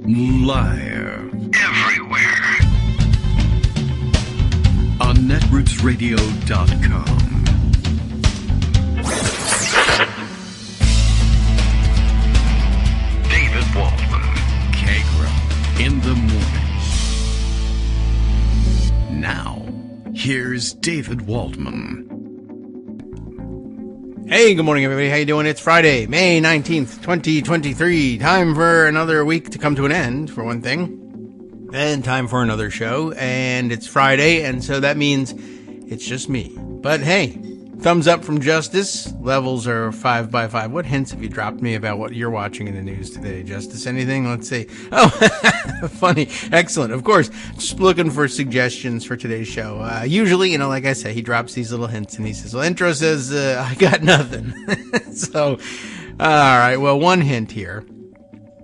Live. Everywhere. On netrootsradio.com. David Waldman. Kagro. In the morning. Now, here's David Waldman. Hey, good morning, everybody. How you doing? It's Friday, May 19th, 2023. Time for another week to come to an end, for one thing. And time for another show. And it's Friday, and so that means it's just me. But hey, thumbs up from Justice. Levels are 5 by 5. What hints have you dropped me about what you're watching in the news today, Justice? Anything? Let's see. Oh, funny. Excellent. Of course, just looking for suggestions for today's show. Usually, like I say, he drops these little hints and he says, well, intro says, I got nothing. So, all right. Well, one hint here.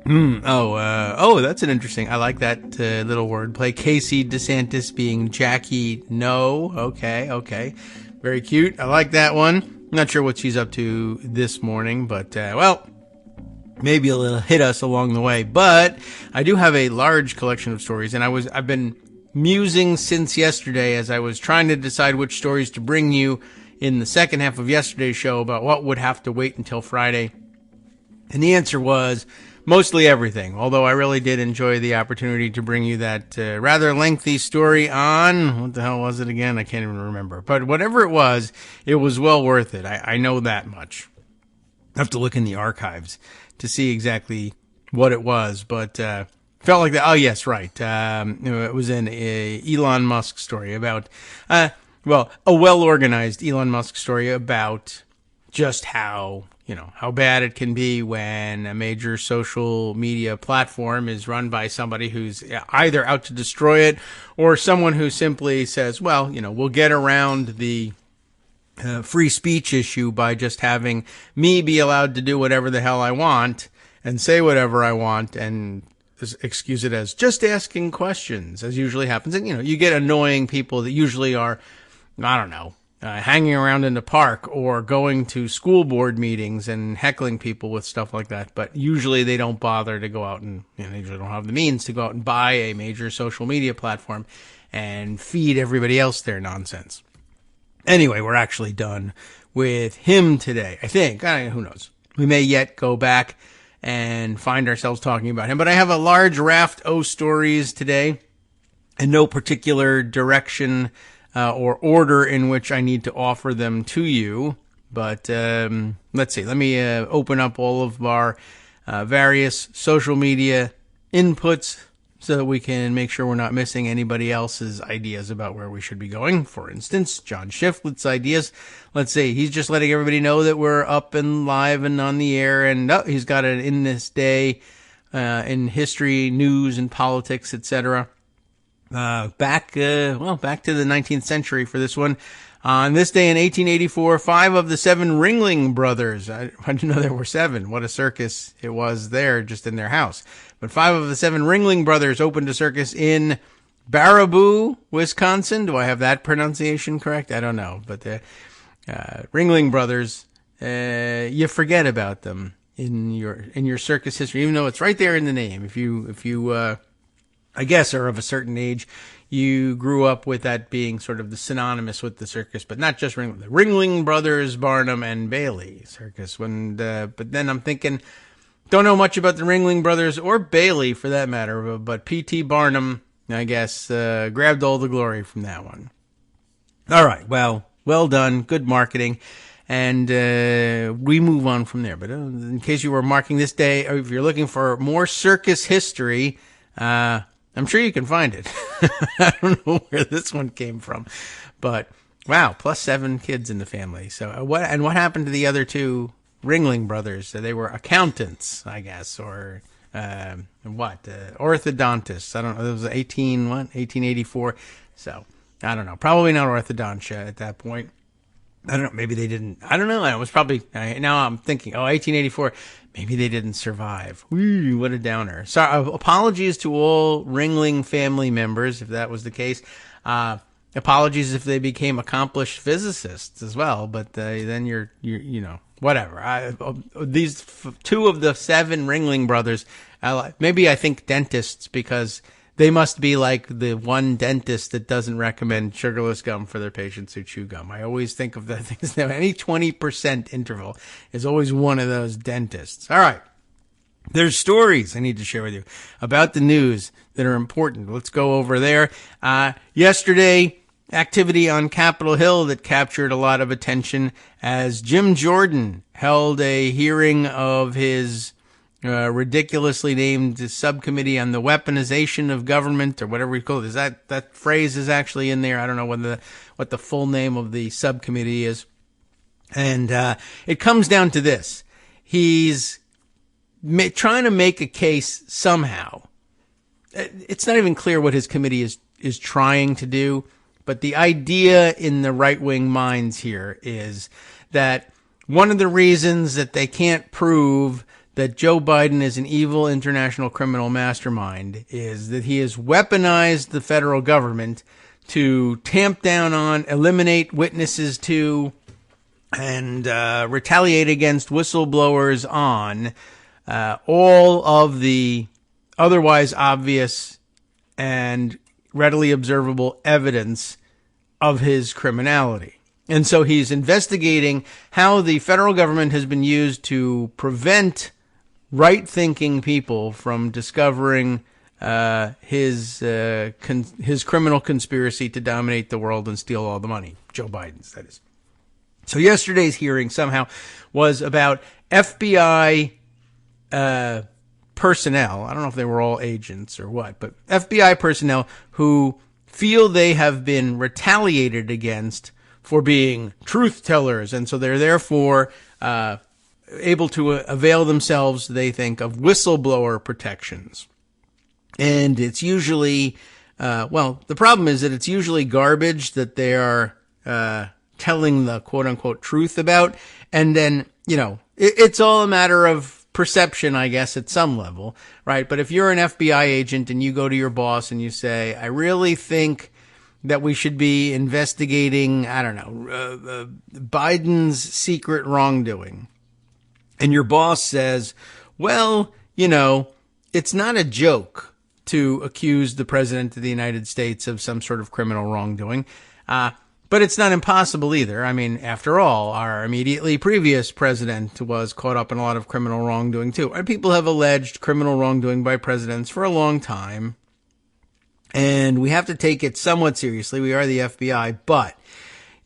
That's an interesting, I like that little wordplay. Casey DeSantis being Jackie No. Okay. Very cute. I like that one. Not sure what she's up to this morning, but, maybe it'll hit us along the way. But I do have a large collection of stories, and I've been musing since yesterday as I was trying to decide which stories to bring you in the second half of yesterday's show about what would have to wait until Friday. And the answer was mostly everything, although I really did enjoy the opportunity to bring you that rather lengthy story on, what the hell was it again? I can't even remember. But whatever it was well worth it. I know that much. I have to look in the archives to see exactly what it was, but felt like that. Oh, yes, right. It was an Elon Musk story about, a well-organized Elon Musk story about just how bad it can be when a major social media platform is run by somebody who's either out to destroy it or someone who simply says, well, we'll get around the free speech issue by just having me be allowed to do whatever the hell I want and say whatever I want and excuse it as just asking questions, as usually happens. And, you get annoying people that usually are, hanging around in the park or going to school board meetings and heckling people with stuff like that. But usually they don't bother to go out and, they usually don't have the means to go out and buy a major social media platform and feed everybody else their nonsense. Anyway, we're actually done with him today, I think. Who knows? We may yet go back and find ourselves talking about him. But I have a large raft of stories today in no particular direction or order in which I need to offer them to you. But let's see. Let me open up all of our various social media inputs so that we can make sure we're not missing anybody else's ideas about where we should be going. For instance, John Shiflett's ideas. Let's see, he's just letting everybody know that we're up and live and on the air, and he's got it in this day, in history, news, and politics, etc. Back to the 19th century for this one. On this day in 1884, 5 of the 7 Ringling Brothers, I didn't know there were 7. What a circus it was there, just in their house. But 5 of the 7 Ringling Brothers opened a circus in Baraboo, Wisconsin. Do I have that pronunciation correct? I don't know. But the Ringling Brothers, you forget about them in your circus history, even though it's right there in the name. If you I guess are of a certain age, you grew up with that being sort of the synonymous with the circus, but not just Ringling. The Ringling Brothers, Barnum and Bailey circus. But then I'm thinking, don't know much about the Ringling Brothers or Bailey for that matter, but P.T. Barnum, I guess, grabbed all the glory from that one. All right, well done, good marketing, and we move on from there. But in case you were marking this day, or if you're looking for more circus history, I'm sure you can find it. I don't know where this one came from, but wow, plus 7 kids in the family. So what happened to the other 2 Ringling Brothers? So they were accountants, I guess, or orthodontists. I don't know. It was 1884. So I don't know. Probably not orthodontia at that point. I don't know. Maybe they didn't. I don't know. It was probably, now I'm thinking, 1884. Maybe they didn't survive. Woo, what a downer. So apologies to all Ringling family members, if that was the case. Apologies if they became accomplished physicists as well. But then you're whatever. These 2 of the 7 Ringling brothers Maybe I think dentists because they must be like the one dentist that doesn't recommend sugarless gum for their patients who chew gum. I always think of that things now. Any 20% interval is always one of those dentists. All right. There's stories I need to share with you about the news that are important. Let's go over there. Yesterday, activity on Capitol Hill that captured a lot of attention as Jim Jordan held a hearing of his ridiculously named subcommittee on the weaponization of government, or whatever we call it. That phrase is actually in there. I don't know what the full name of the subcommittee is. And it comes down to this. He's trying to make a case somehow. It's not even clear what his committee is trying to do, but the idea in the right-wing minds here is that one of the reasons that they can't prove that Joe Biden is an evil international criminal mastermind is that he has weaponized the federal government to tamp down on, eliminate witnesses to, and retaliate against whistleblowers on all of the otherwise obvious and readily observable evidence of his criminality. And so he's investigating how the federal government has been used to prevent right-thinking people from discovering his criminal conspiracy to dominate the world and steal all the money. Joe Biden's, that is. So yesterday's hearing somehow was about FBI personnel. I don't know if they were all agents or what, but FBI personnel who feel they have been retaliated against for being truth tellers. And so they're therefore able to avail themselves, they think, of whistleblower protections. And it's usually, the problem is that it's usually garbage that they are telling the quote-unquote truth about. And then, it's all a matter of perception, I guess, at some level, right? But if you're an FBI agent and you go to your boss and you say, I really think that we should be investigating, Biden's secret wrongdoing. And your boss says, well, it's not a joke to accuse the president of the United States of some sort of criminal wrongdoing. But it's not impossible either. I mean, after all, our immediately previous president was caught up in a lot of criminal wrongdoing too. And people have alleged criminal wrongdoing by presidents for a long time. And we have to take it somewhat seriously. We are the FBI. But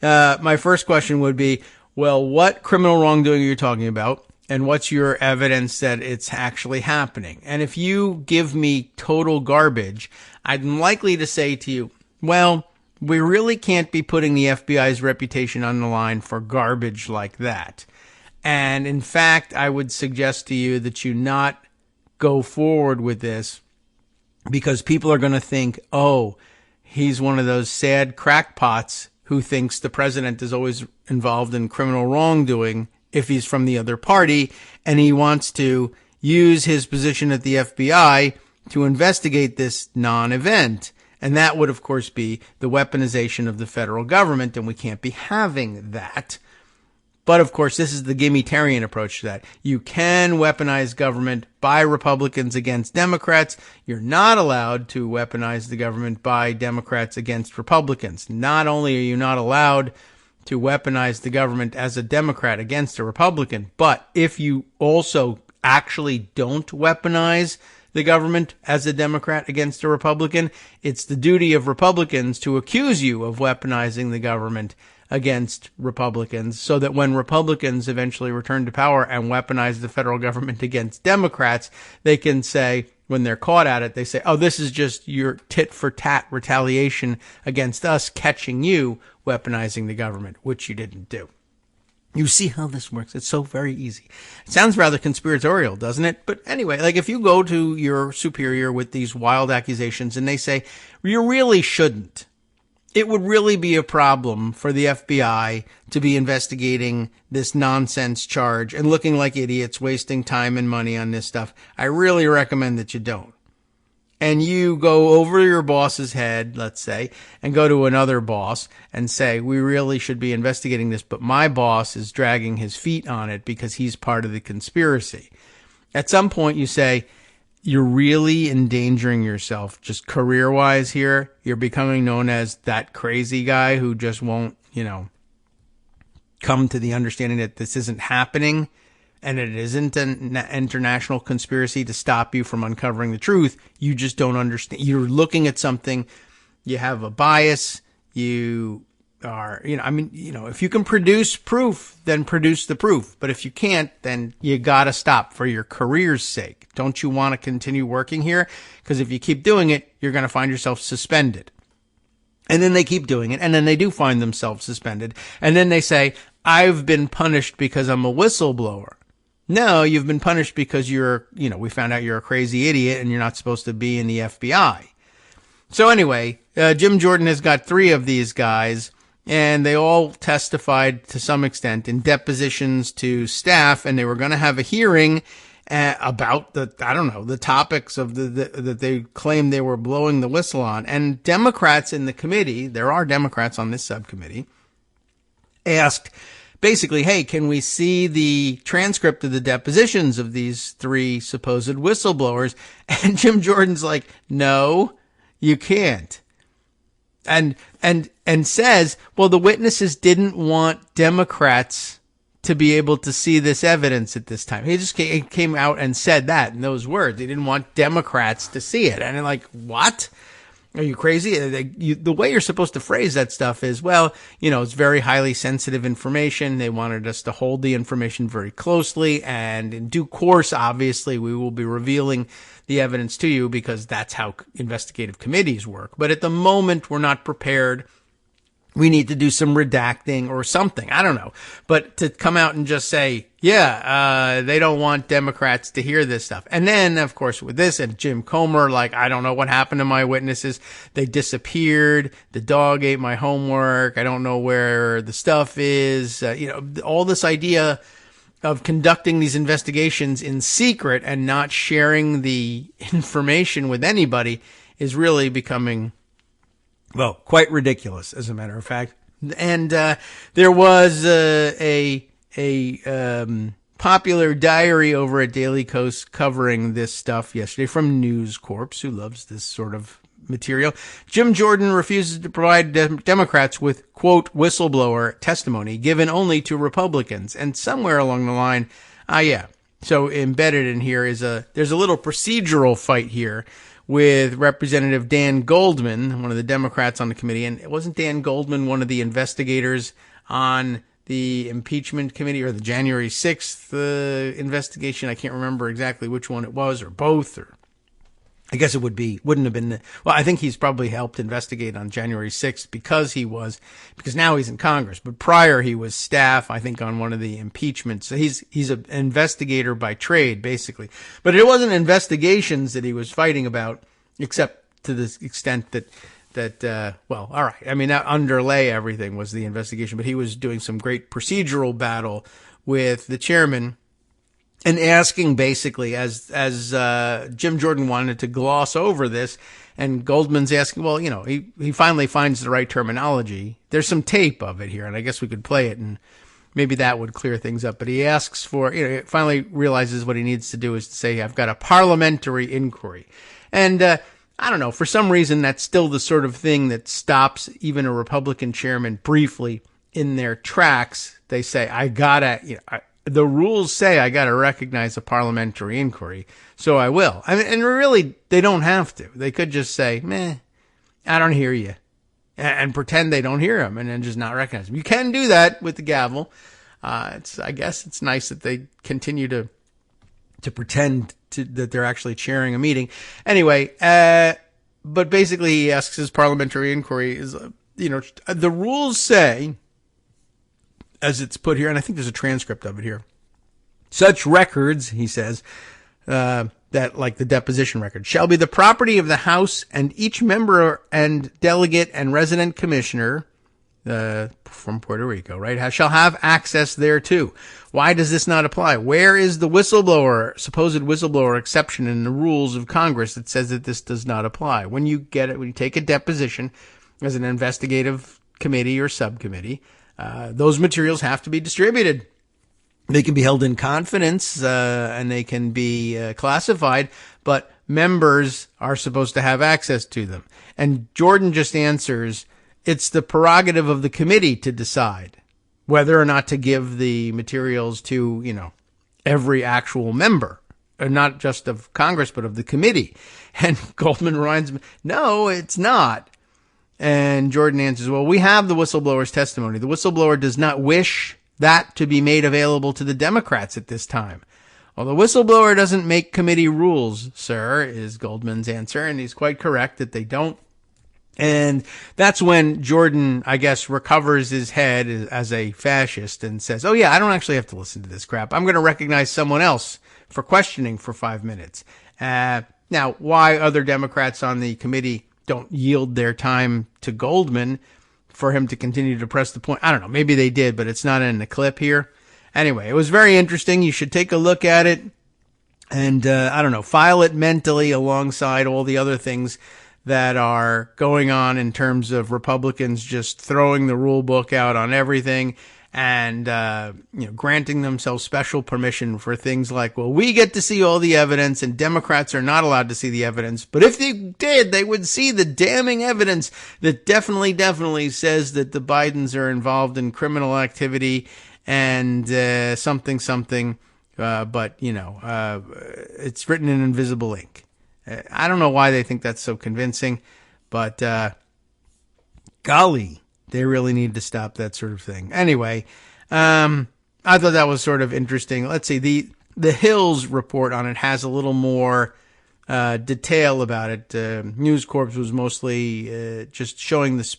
my first question would be, well, what criminal wrongdoing are you talking about? And what's your evidence that it's actually happening? And if you give me total garbage, I'm likely to say to you, well, we really can't be putting the FBI's reputation on the line for garbage like that. And in fact, I would suggest to you that you not go forward with this because people are going to think, oh, he's one of those sad crackpots who thinks the president is always involved in criminal wrongdoing if he's from the other party, and he wants to use his position at the FBI to investigate this non-event. And that would, of course, be the weaponization of the federal government, and we can't be having that. But, of course, this is the gimmitarian approach to that. You can weaponize government by Republicans against Democrats. You're not allowed to weaponize the government by Democrats against Republicans. Not only are you not allowed to weaponize the government as a Democrat against a Republican, but if you also actually don't weaponize the government as a Democrat against a Republican, it's the duty of Republicans to accuse you of weaponizing the government against Republicans so that when Republicans eventually return to power and weaponize the federal government against Democrats, they can say, when they're caught at it, they say, oh, this is just your tit-for-tat retaliation against us catching you weaponizing the government, which you didn't do. You see how this works? It's so very easy. It sounds rather conspiratorial, doesn't it? But anyway, like if you go to your superior with these wild accusations and they say, you really shouldn't, it would really be a problem for the FBI to be investigating this nonsense charge and looking like idiots, wasting time and money on this stuff. I really recommend that you don't. And you go over your boss's head, let's say, and go to another boss and say, we really should be investigating this, but my boss is dragging his feet on it because he's part of the conspiracy. At some point you say, you're really endangering yourself just career-wise here. You're becoming known as that crazy guy who just won't, come to the understanding that this isn't happening and it isn't an international conspiracy to stop you from uncovering the truth. You just don't understand. You're looking at something, you have a bias, you are, if you can produce proof, then produce the proof. But if you can't, then you gotta stop for your career's sake. Don't you want to continue working here? Because if you keep doing it, you're going to find yourself suspended. And then they keep doing it, and then they do find themselves suspended. And then they say, I've been punished because I'm a whistleblower. No, you've been punished because we found out you're a crazy idiot and you're not supposed to be in the FBI. So anyway, Jim Jordan has got 3 of these guys, and they all testified to some extent in depositions to staff, and they were going to have a hearing about the topics of that they claimed they were blowing the whistle on. And Democrats in the committee, there are Democrats on this subcommittee, asked basically, hey, can we see the transcript of the depositions of these 3 supposed whistleblowers? And Jim Jordan's like, no, you can't. And says, well, the witnesses didn't want Democrats to be able to see this evidence at this time. He just came out and said that in those words. They didn't want Democrats to see it. And I'm like, what? Are you crazy? The way you're supposed to phrase that stuff is, well, it's very highly sensitive information. They wanted us to hold the information very closely. And in due course, obviously, we will be revealing the evidence to you because that's how investigative committees work. But at the moment, we're not prepared. We need to do some redacting or something. I don't know. But to come out and just say, they don't want Democrats to hear this stuff. And then, of course, with this and Jim Comer, I don't know what happened to my witnesses. They disappeared. The dog ate my homework. I don't know where the stuff is. All this idea of conducting these investigations in secret and not sharing the information with anybody is really becoming, well, quite ridiculous, as a matter of fact. And there was a popular diary over at Daily Kos covering this stuff yesterday from News Corp, who loves this sort of material. Jim Jordan refuses to provide Democrats with, quote, whistleblower testimony given only to Republicans. And somewhere along the line, so embedded in here there's a little procedural fight here with Representative Dan Goldman, one of the Democrats on the committee. And wasn't Dan Goldman one of the investigators on the impeachment committee or the January 6th investigation? I can't remember exactly which one it was, or both, or I guess it wouldn't have been. Well, I think he's probably helped investigate on January 6th because now he's in Congress. But prior he was staff, I think, on one of the impeachments. So he's an investigator by trade, basically. But it wasn't investigations that he was fighting about, except to the extent that all right. I mean, that underlay everything was the investigation, but he was doing some great procedural battle with the chairman and asking basically as Jim Jordan wanted to gloss over this, and Goldman's asking, well, he finally finds the right terminology. There's some tape of it here, and I guess we could play it, and maybe that would clear things up. But he asks for, finally realizes what he needs to do is to say, I've got a parliamentary inquiry. And, I don't know, for some reason, that's still the sort of thing that stops even a Republican chairman briefly in their tracks. They say, the rules say I got to recognize a parliamentary inquiry, so I will. And really, they don't have to. They could just say, meh, I don't hear you, and pretend they don't hear him, and then just not recognize him. You can do that with the gavel. I guess it's nice that they continue to pretend that they're actually chairing a meeting. Anyway, but basically he asks his parliamentary inquiry is, the rules say, as it's put here, and I think there's a transcript of it here, such records, he says, that like the deposition record, shall be the property of the House, and each member and delegate and resident commissioner from Puerto Rico, right, shall have access thereto. Why does this not apply? Where is the supposed whistleblower exception in the rules of Congress that says that this does not apply? When you take a deposition as an investigative committee or subcommittee, those materials have to be distributed. They can be held in confidence, and they can be classified, but members are supposed to have access to them. And Jordan just answers, it's the prerogative of the committee to decide whether or not to give the materials to, every actual member, not just of Congress, but of the committee. And Goldman reminds me, no, it's not. And Jordan answers, well, we have the whistleblower's testimony. The whistleblower does not wish that to be made available to the Democrats at this time. Well, the whistleblower doesn't make committee rules, sir, is Goldman's answer. And he's quite correct that they don't. And that's when Jordan, I guess, recovers his head as a fascist and says, oh, yeah, I don't actually have to listen to this crap. I'm going to recognize someone else for questioning for 5 minutes. Now, why other Democrats on the committee don't yield their time to Goldman for him to continue to press the point, I don't know. Maybe they did, but it's not in the clip here. Anyway, it was very interesting. You should take a look at it and, file it mentally alongside all the other things that are going on in terms of Republicans just throwing the rule book out on everything and, granting themselves special permission for things like, well, we get to see all the evidence and Democrats are not allowed to see the evidence. But if they did, they would see the damning evidence that definitely says that the Bidens are involved in criminal activity and, something. But it's written in invisible ink. I don't know why they think that's so convincing, but, golly, they really need to stop that sort of thing. Anyway, I thought that was sort of interesting. Let's see, the Hills report on it has a little more detail about it. News Corp was mostly just showing this,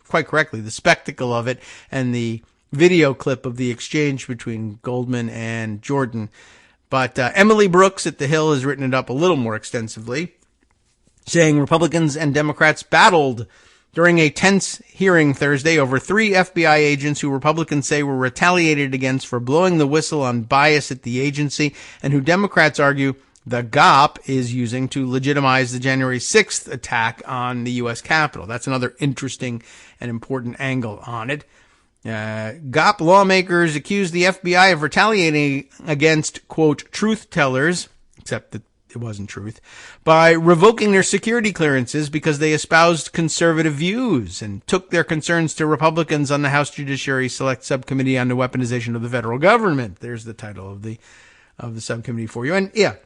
quite correctly, the spectacle of it and the video clip of the exchange between Goldman and Jordan. But Emily Brooks at The Hill has written it up a little more extensively, saying Republicans and Democrats battled during a tense hearing Thursday over 3 FBI agents who Republicans say were retaliated against for blowing the whistle on bias at the agency, and who Democrats argue the GOP is using to legitimize the January 6th attack on the U.S. Capitol. That's another interesting and important angle on it. GOP lawmakers accused the FBI of retaliating against, quote, truth tellers, except that it wasn't truth, by revoking their security clearances because they espoused conservative views and took their concerns to Republicans on the House Judiciary Select Subcommittee on the Weaponization of the Federal Government. There's the title of the subcommittee for you. And yeah,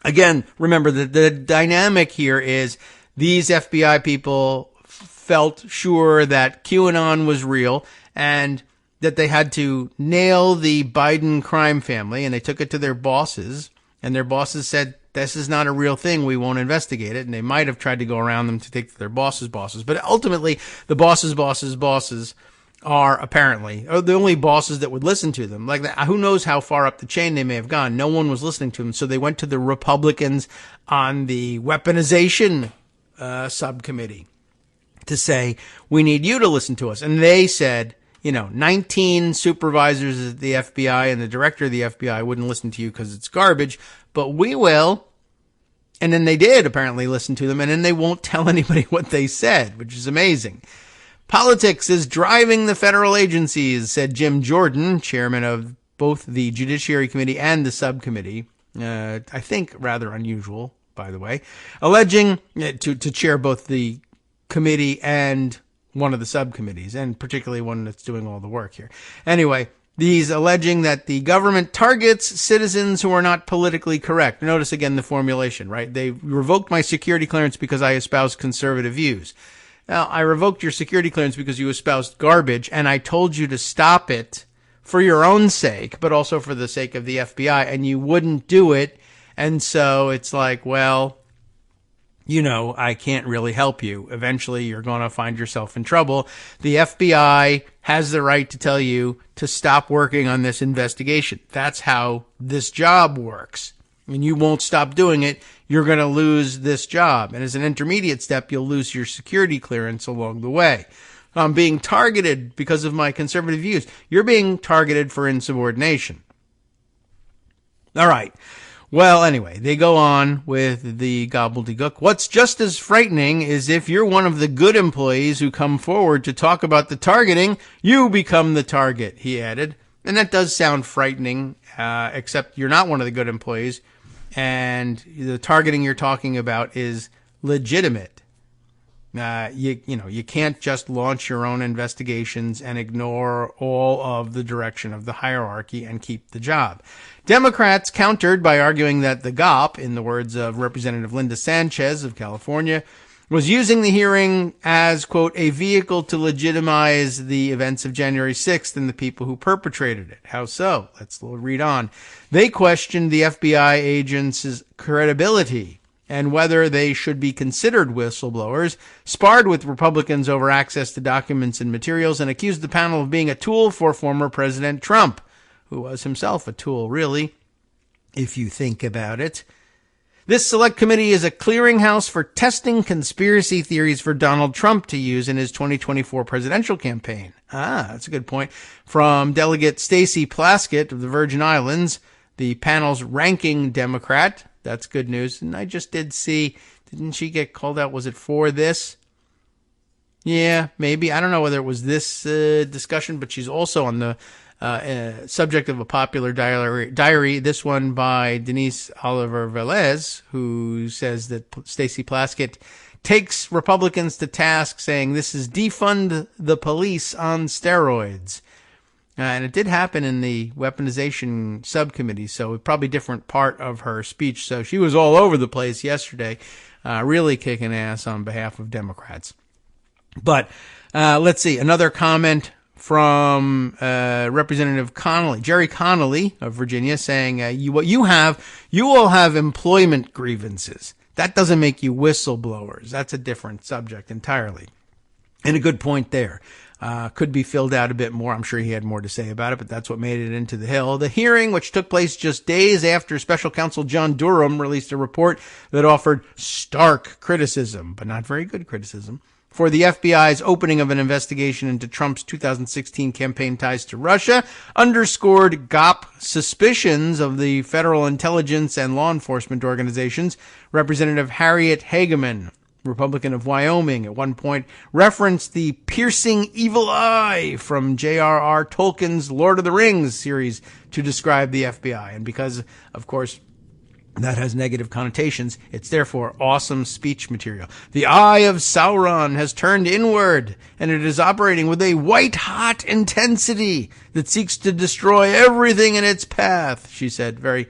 again, remember that the dynamic here is these FBI people felt sure that QAnon was real and that they had to nail the Biden crime family, and they took it to their bosses, and their bosses said, this is not a real thing, we won't investigate it, and they might have tried to go around them to take to their bosses' bosses, but ultimately, the bosses' are apparently the only bosses that would listen to them. Like, who knows how far up the chain they may have gone. No one was listening to them, so they went to the Republicans on the weaponization subcommittee to say, we need you to listen to us, and they said, 19 supervisors at the FBI and the director of the FBI wouldn't listen to you because it's garbage, but we will. And then they did apparently listen to them, and then they won't tell anybody what they said, which is amazing. Politics is driving the federal agencies, said Jim Jordan, chairman of both the Judiciary Committee and the subcommittee. I think rather unusual, by the way, alleging to chair both the committee and one of the subcommittees, and particularly one that's doing all the work here. Anyway, he's alleging that the government targets citizens who are not politically correct. Notice again the formulation, right? They revoked my security clearance because I espouse conservative views. Now, I revoked your security clearance because you espoused garbage, and I told you to stop it for your own sake, but also for the sake of the FBI, and you wouldn't do it. And so it's like, well, I can't really help you. Eventually, you're going to find yourself in trouble. The FBI has the right to tell you to stop working on this investigation. That's how this job works. And you won't stop doing it, you're going to lose this job. And as an intermediate step, you'll lose your security clearance along the way. I'm being targeted because of my conservative views. You're being targeted for insubordination. All right. Well, anyway, they go on with the gobbledygook. What's just as frightening is if you're one of the good employees who come forward to talk about the targeting, you become the target, he added. And that does sound frightening, except you're not one of the good employees, and the targeting you're talking about is legitimate. You can't just launch your own investigations and ignore all of the direction of the hierarchy and keep the job. Democrats countered by arguing that the GOP, in the words of Representative Linda Sanchez of California, was using the hearing as, quote, a vehicle to legitimize the events of January 6th and the people who perpetrated it. How so? Let's read on. They questioned the FBI agents' credibility and whether they should be considered whistleblowers, sparred with Republicans over access to documents and materials, and accused the panel of being a tool for former President Trump, who was himself a tool, really, if you think about it. This select committee is a clearinghouse for testing conspiracy theories for Donald Trump to use in his 2024 presidential campaign. That's a good point. From Delegate Stacey Plaskett of the Virgin Islands, the panel's ranking Democrat. That's good news. And I just did see, didn't she get called out? Was it for this? Yeah, maybe. I don't know whether it was this discussion, but she's also on the subject of a popular diary, this one by Denise Oliver Velez, who says that Stacey Plaskett takes Republicans to task, saying this is defund the police on steroids. And it did happen in the weaponization subcommittee, so probably different part of her speech. So she was all over the place yesterday, really kicking ass on behalf of Democrats. But let's see, another comment from Representative Connolly, Jerry Connolly of Virginia, saying, you all have employment grievances. That doesn't make you whistleblowers. That's a different subject entirely. And a good point there. Could be filled out a bit more. I'm sure he had more to say about it, but that's what made it into the Hill. The hearing, which took place just days after Special Counsel John Durham released a report that offered stark criticism, but not very good criticism, for the FBI's opening of an investigation into Trump's 2016 campaign ties to Russia, underscored GOP suspicions of the federal intelligence and law enforcement organizations. Representative Harriet Hageman, Republican of Wyoming, at one point referenced the piercing evil eye from J.R.R. Tolkien's Lord of the Rings series to describe the FBI. And because, of course, that has negative connotations, it's therefore awesome speech material. The eye of Sauron has turned inward, and it is operating with a white-hot intensity that seeks to destroy everything in its path, she said, very,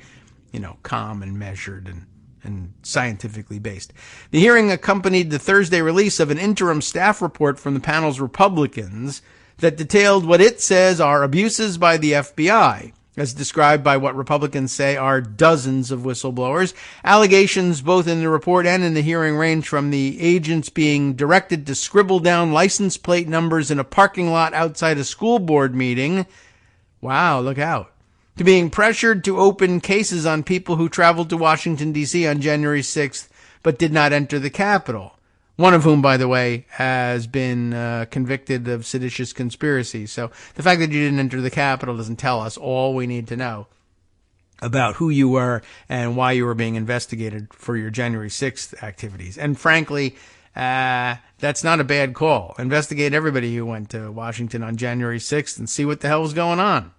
calm and measured and scientifically based. The hearing accompanied the Thursday release of an interim staff report from the panel's Republicans that detailed what it says are abuses by the FBI, as described by what Republicans say are dozens of whistleblowers. Allegations both in the report and in the hearing range from the agents being directed to scribble down license plate numbers in a parking lot outside a school board meeting. Wow, look out. To being pressured to open cases on people who traveled to Washington, D.C. on January 6th, but did not enter the Capitol. One of whom, by the way, has been convicted of seditious conspiracy. So the fact that you didn't enter the Capitol doesn't tell us all we need to know about who you were and why you were being investigated for your January 6th activities. And frankly, that's not a bad call. Investigate everybody who went to Washington on January 6th and see what the hell was going on.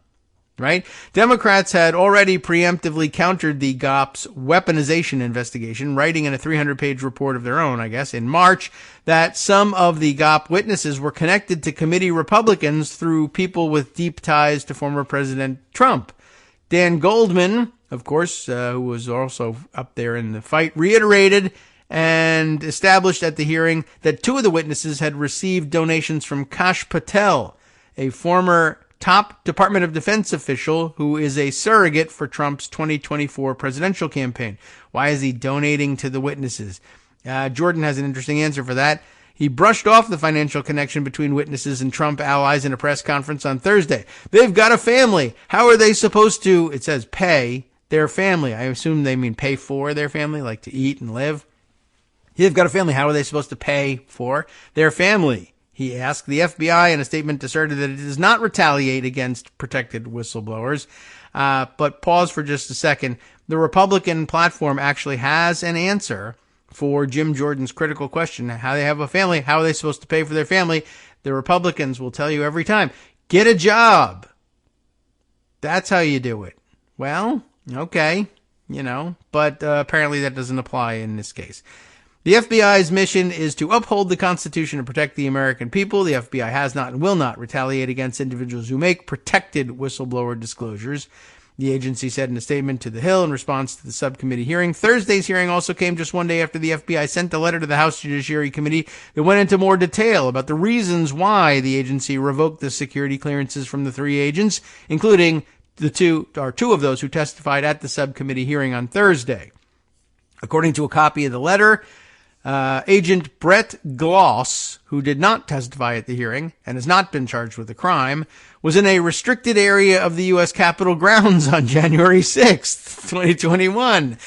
Right? Democrats had already preemptively countered the GOP's weaponization investigation, writing in a 300-page report of their own, I guess, in March, that some of the GOP witnesses were connected to committee Republicans through people with deep ties to former President Trump. Dan Goldman, of course, who was also up there in the fight, reiterated and established at the hearing that two of the witnesses had received donations from Kash Patel, a former top Department of Defense official who is a surrogate for Trump's 2024 presidential campaign. Why is he donating to the witnesses? Jordan has an interesting answer for that. He brushed off the financial connection between witnesses and Trump allies in a press conference on Thursday. They've got a family. How are they supposed to, it says, pay their family? I assume they mean pay for their family, like to eat and live. They've got a family. How are they supposed to pay for their family? He asked. The FBI in a statement asserted that it does not retaliate against protected whistleblowers. But pause for just a second. The Republican platform actually has an answer for Jim Jordan's critical question. How they have a family, how are they supposed to pay for their family? The Republicans will tell you every time, get a job. That's how you do it. Well, okay, but apparently that doesn't apply in this case. The FBI's mission is to uphold the Constitution and protect the American people. The FBI has not and will not retaliate against individuals who make protected whistleblower disclosures. The agency said in a statement to The Hill in response to the subcommittee hearing. Thursday's hearing also came just one day after the FBI sent a letter to the House Judiciary Committee that went into more detail about the reasons why the agency revoked the security clearances from the three agents, including two of those who testified at the subcommittee hearing on Thursday. According to a copy of the letter, Agent Brett Gloss, who did not testify at the hearing and has not been charged with a crime, was in a restricted area of the U.S. Capitol grounds on January 6th, 2021,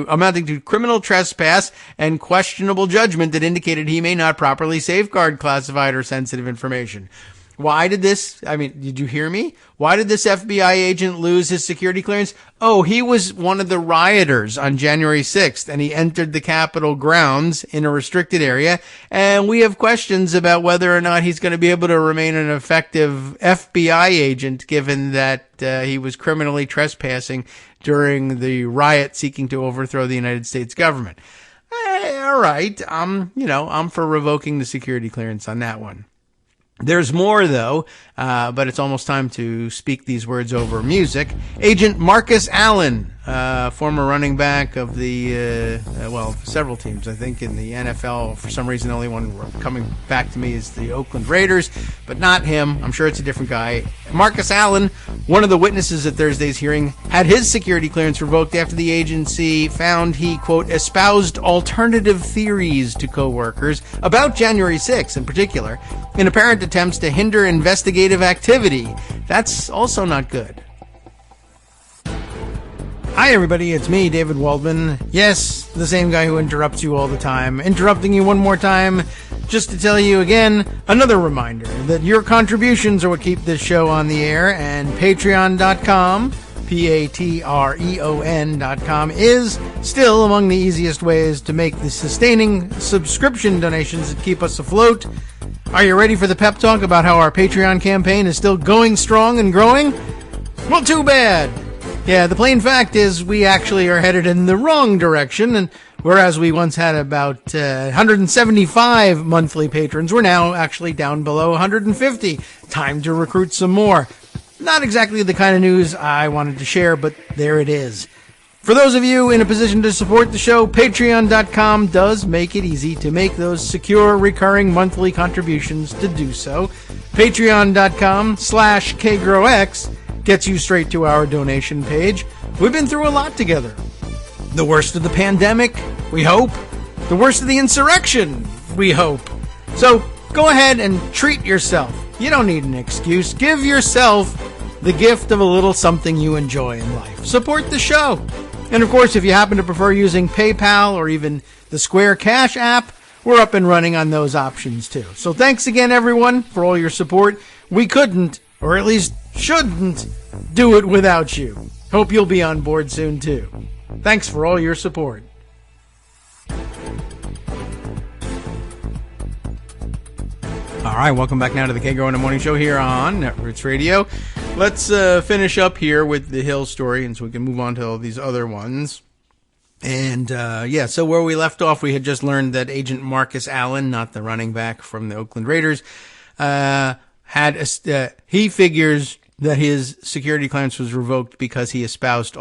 amounting to criminal trespass and questionable judgment that indicated he may not properly safeguard classified or sensitive information. Why did did you hear me? Why did this FBI agent lose his security clearance? Oh, he was one of the rioters on January 6th, and he entered the Capitol grounds in a restricted area, and we have questions about whether or not he's going to be able to remain an effective FBI agent, given that he was criminally trespassing during the riot seeking to overthrow the United States government. All right, I'm for revoking the security clearance on that one. There's more, though, but it's almost time to speak these words over music. Agent Marcus Allen, former running back of the, several teams, I think, in the NFL. For some reason, the only one coming back to me is the Oakland Raiders, but not him. I'm sure it's a different guy. Marcus Allen, one of the witnesses at Thursday's hearing, had his security clearance revoked after the agency found he, quote, espoused alternative theories to coworkers about January 6th in particular, in apparent attempts to hinder investigative activity. That's also not good. Hi everybody, it's me, David Waldman. Yes, the same guy who interrupts you all the time. Interrupting you one more time just to tell you again, another reminder that your contributions are what keep this show on the air, and patreon.com, patreon.com, is still among the easiest ways to make the sustaining subscription donations that keep us afloat. Are you ready for the pep talk about how our Patreon campaign is still going strong and growing? Well, too bad. Yeah, the plain fact is we actually are headed in the wrong direction, and whereas we once had about 175 monthly patrons, we're now actually down below 150. Time to recruit some more. Not exactly the kind of news I wanted to share, but there it is. For those of you in a position to support the show, patreon.com does make it easy to make those secure, recurring monthly contributions to do so. Patreon.com/KagroX gets you straight to our donation page. We've been through a lot together. The worst of the pandemic, we hope. The worst of the insurrection, we hope. So go ahead and treat yourself. You don't need an excuse. Give yourself the gift of a little something you enjoy in life. Support the show. And of course, if you happen to prefer using PayPal or even the Square Cash app, we're up and running on those options too. So thanks again, everyone, for all your support. We couldn't, or at least shouldn't, do it without you. Hope you'll be on board soon too. Thanks for all your support. All right, welcome back now to the Kagro in the Morning Show here on Netroots Radio. Let's finish up here with the Hill story, and so we can move on to all these other ones. And so where we left off, we had just learned that Agent Marcus Allen, not the running back from the Oakland Raiders, he figures that his security clearance was revoked because he espoused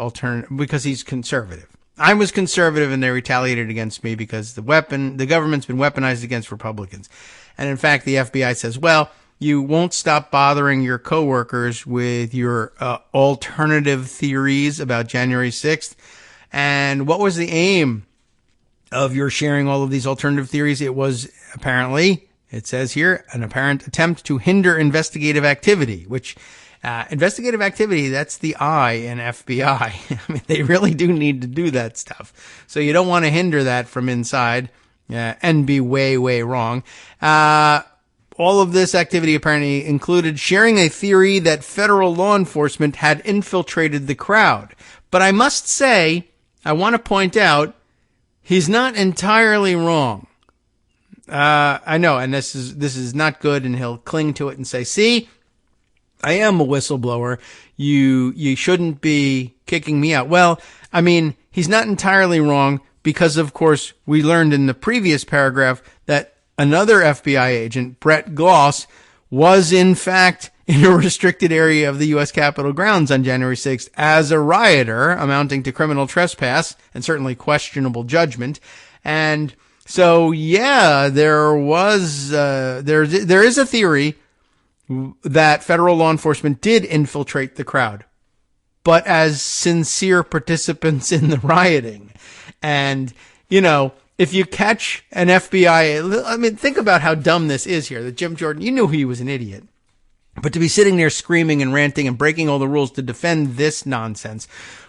because he's conservative. I was conservative, and they retaliated against me because the government's been weaponized against Republicans. And in fact, the FBI says, well, you won't stop bothering your coworkers with your alternative theories about January 6th. And what was the aim of your sharing all of these alternative theories? It was apparently, it says here, an apparent attempt to hinder investigative activity, which investigative activity, that's the I in FBI. I mean, they really do need to do that stuff. So you don't want to hinder that from inside. And be way, way wrong. All of this activity apparently included sharing a theory that federal law enforcement had infiltrated the crowd. But I must say, I want to point out, he's not entirely wrong. I know, and this is not good, and he'll cling to it and say, see, I am a whistleblower. You shouldn't be kicking me out. Well, I mean, he's not entirely wrong because, of course, we learned in the previous paragraph that another FBI agent, Brett Gloss, was in fact in a restricted area of the U.S. Capitol grounds on January 6th as a rioter amounting to criminal trespass and certainly questionable judgment. And so, yeah, there is a theory that federal law enforcement did infiltrate the crowd, but as sincere participants in the rioting. And, you know, if you catch an FBI, I mean, think about how dumb this is here, that Jim Jordan, you knew he was an idiot, but to be sitting there screaming and ranting and breaking all the rules to defend this nonsense.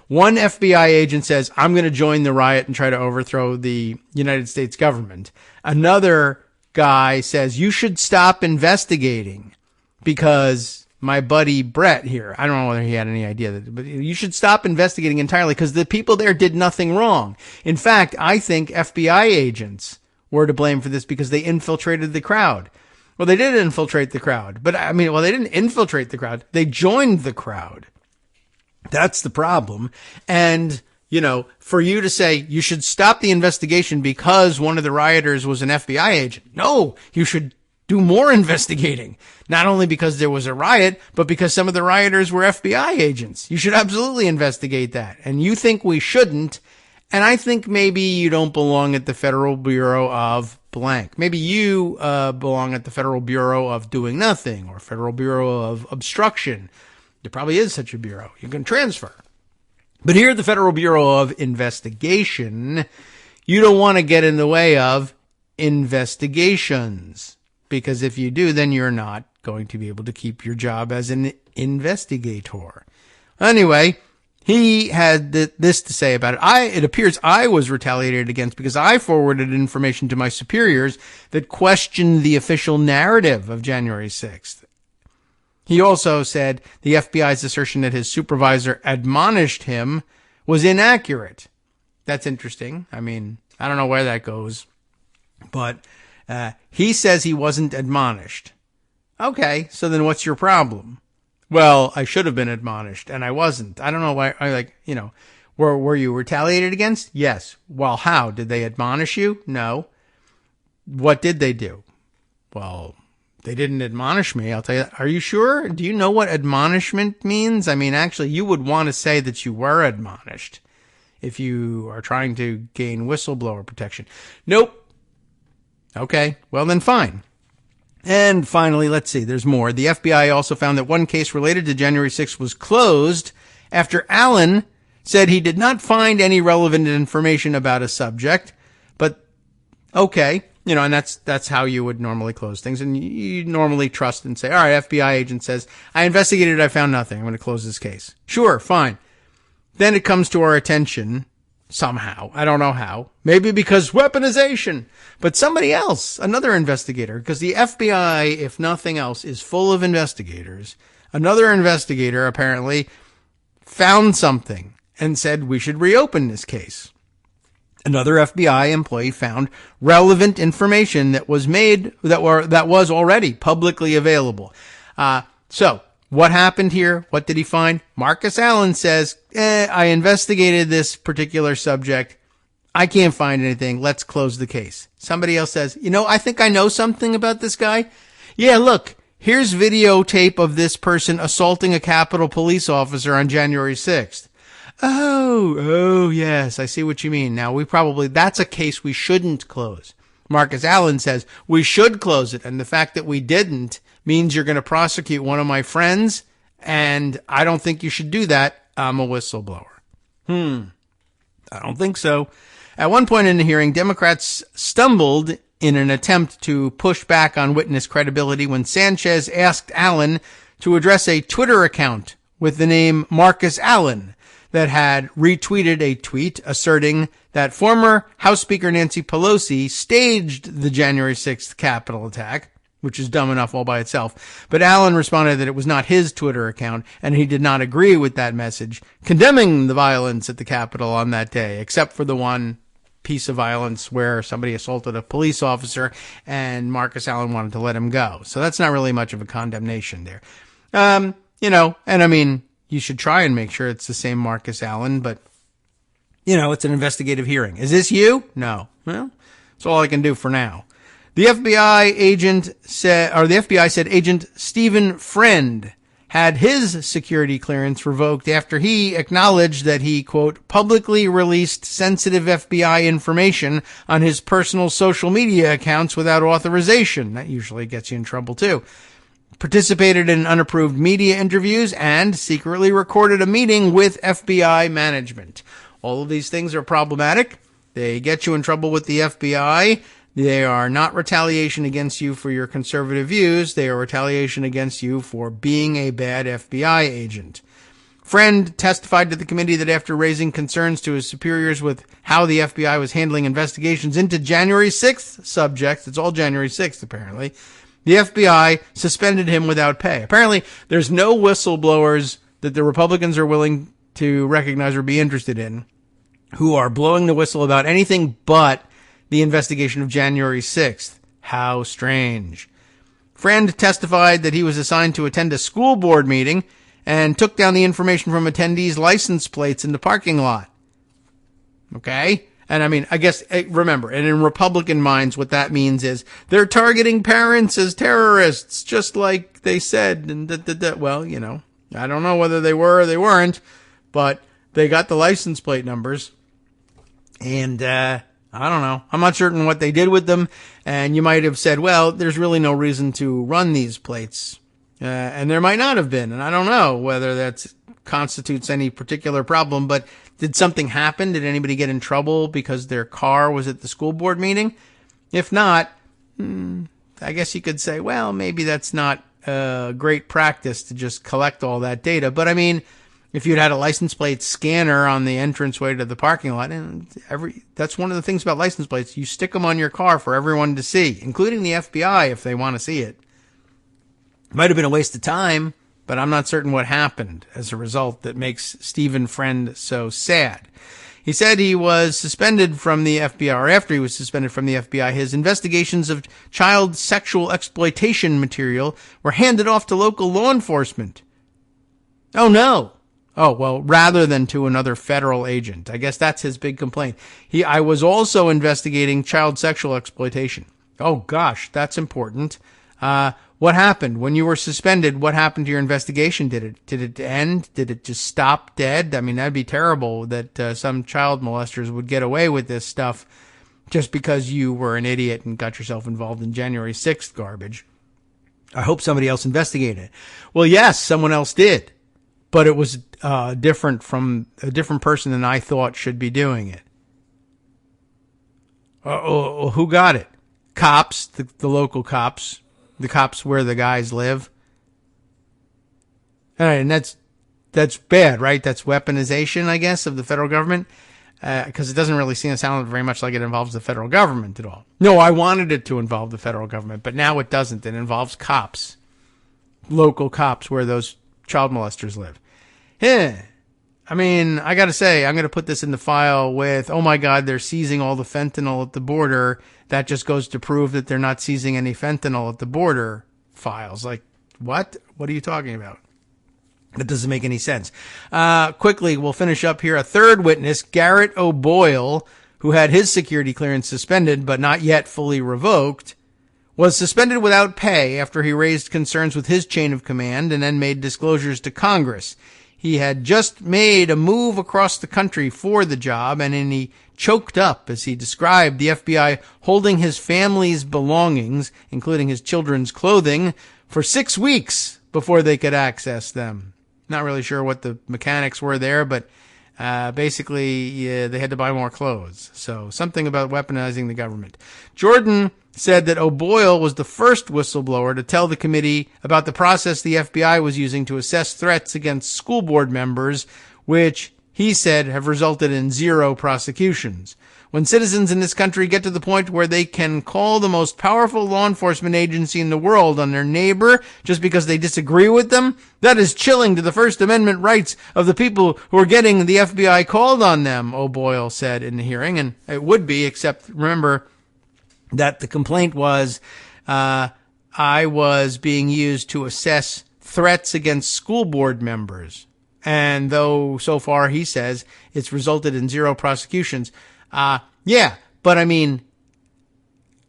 One FBI agent says, I'm going to join the riot and try to overthrow the United States government. Another guy says, you should stop investigating. Because my buddy Brett here, I don't know whether he had any idea that, but you should stop investigating entirely because the people there did nothing wrong. In fact, I think FBI agents were to blame for this because they infiltrated the crowd. Well, they did infiltrate the crowd, but I mean, well, they didn't infiltrate the crowd. They joined the crowd. That's the problem. And, you know, for you to say you should stop the investigation because one of the rioters was an FBI agent. No, you should do more investigating. Not only because there was a riot, but because some of the rioters were FBI agents. You should absolutely investigate that. And you think we shouldn't. And I think maybe you don't belong at the Federal Bureau of blank. Maybe you belong at the Federal Bureau of doing nothing or Federal Bureau of obstruction. There probably is such a bureau. You can transfer. But here at the Federal Bureau of Investigation, you don't want to get in the way of investigations. Because if you do, then you're not going to be able to keep your job as an investigator. Anyway, he had this to say about it. It appears I was retaliated against because I forwarded information to my superiors that questioned the official narrative of January 6th. He also said the FBI's assertion that his supervisor admonished him was inaccurate. That's interesting. I mean, I don't know where that goes, but he says he wasn't admonished. Okay, so then what's your problem? Well, I should have been admonished, and I wasn't. I don't know why. Were you retaliated against? Yes. Well, how? Did they admonish you? No. What did they do? Well, they didn't admonish me. I'll tell you that. Are you sure? Do you know what admonishment means? I mean, actually, you would want to say that you were admonished if you are trying to gain whistleblower protection. Nope. Okay, well then fine. And finally, let's see, there's more. The FBI also found that one case related to January 6th was closed after Allen said he did not find any relevant information about a subject. But, okay, you know, and that's how you would normally close things. And you normally trust and say, all right, FBI agent says, I investigated, I found nothing. I'm going to close this case. Sure, fine. Then it comes to our attention somehow. I don't know how. Maybe because weaponization. But somebody else, another investigator, because the FBI, if nothing else, is full of investigators. Another investigator apparently found something and said we should reopen this case. Another FBI employee found relevant information that was already publicly available. So what happened here? What did he find? Marcus Allen says, I investigated this particular subject. I can't find anything. Let's close the case. Somebody else says, you know, I think I know something about this guy. Yeah, look, here's videotape of this person assaulting a Capitol police officer on January 6th. Oh, yes, I see what you mean. Now, that's a case we shouldn't close. Marcus Allen says we should close it, and the fact that we didn't means you're going to prosecute one of my friends, and I don't think you should do that. I'm a whistleblower. I don't think so. At one point in the hearing, Democrats stumbled in an attempt to push back on witness credibility when Sanchez asked Allen to address a Twitter account with the name Marcus Allen that had retweeted a tweet asserting that former House Speaker Nancy Pelosi staged the January 6th Capitol attack, which is dumb enough all by itself. But Allen responded that it was not his Twitter account, and he did not agree with that message, condemning the violence at the Capitol on that day, except for the one piece of violence where somebody assaulted a police officer, and Marcus Allen wanted to let him go. So that's not really much of a condemnation there. and I mean, you should try and make sure it's the same Marcus Allen, but, it's an investigative hearing. Is this you? No. Well, that's all I can do for now. The FBI said Agent Stephen Friend had his security clearance revoked after he acknowledged that he, quote, publicly released sensitive FBI information on his personal social media accounts without authorization. That usually gets you in trouble, too. Participated in unapproved media interviews and secretly recorded a meeting with FBI management. All of these things are problematic. They get you in trouble with the FBI. They are not retaliation against you for your conservative views. They are retaliation against you for being a bad FBI agent. Friend testified to the committee that after raising concerns to his superiors with how the FBI was handling investigations into January 6th subjects, it's all January 6th apparently, the FBI suspended him without pay. Apparently, there's no whistleblowers that the Republicans are willing to recognize or be interested in who are blowing the whistle about anything but the investigation of January 6th. How strange. Friend testified that he was assigned to attend a school board meeting and took down the information from attendees' license plates in the parking lot. Okay? And I mean, I guess, remember, and in Republican minds, what that means is they're targeting parents as terrorists, just like they said. And well, I don't know whether they were or they weren't, but they got the license plate numbers. And, I don't know. I'm not certain what they did with them. And you might have said, well, there's really no reason to run these plates. And there might not have been. And I don't know whether that constitutes any particular problem. But did something happen? Did anybody get in trouble because their car was at the school board meeting? If not, I guess you could say, well, maybe that's not great practice to just collect all that data. But I mean, if you'd had a license plate scanner on the entranceway to the parking lot, and that's one of the things about license plates. You stick them on your car for everyone to see, including the FBI if they want to see it. Might have been a waste of time, but I'm not certain what happened as a result that makes Stephen Friend so sad. He said he was suspended from the FBI, or after he was suspended from the FBI, his investigations of child sexual exploitation material were handed off to local law enforcement. Oh no. Oh, well, rather than to another federal agent. I guess that's his big complaint. I was also investigating child sexual exploitation. Oh, gosh, that's important. What happened? When you were suspended, what happened to your investigation? Did it end? Did it just stop dead? I mean, that'd be terrible that some child molesters would get away with this stuff just because you were an idiot and got yourself involved in January 6th garbage. I hope somebody else investigated it. Well, yes, someone else did. But it was different from a different person than I thought should be doing it. Who got it? Cops, the local cops, the cops where the guys live. All right, and that's bad, right? That's weaponization, I guess, of the federal government, because it doesn't really sound very much like it involves the federal government at all. No, I wanted it to involve the federal government, but now it doesn't. It involves cops, local cops where those child molesters live. I mean, I gotta say, I'm gonna put this in the file with, oh my God, they're seizing all the fentanyl at the border. That just goes to prove that they're not seizing any fentanyl at the border files. Like, what? What are you talking about? That doesn't make any sense. Quickly, we'll finish up here. A third witness, Garrett O'Boyle, who had his security clearance suspended but not yet fully revoked, was suspended without pay after he raised concerns with his chain of command and then made disclosures to Congress. He had just made a move across the country for the job, and then he choked up as he described the FBI holding his family's belongings, including his children's clothing, for 6 weeks before they could access them. Not really sure what the mechanics were there, but basically they had to buy more clothes. So something about weaponizing the government. Jordan said that O'Boyle was the first whistleblower to tell the committee about the process the FBI was using to assess threats against school board members, which he said have resulted in 0 prosecutions. When citizens in this country get to the point where they can call the most powerful law enforcement agency in the world on their neighbor just because they disagree with them, that is chilling to the First Amendment rights of the people who are getting the FBI called on them, O'Boyle said in the hearing. And it would be, except remember that the complaint was I was being used to assess threats against school board members. And though so far he says it's resulted in 0 prosecutions. Yeah, but I mean,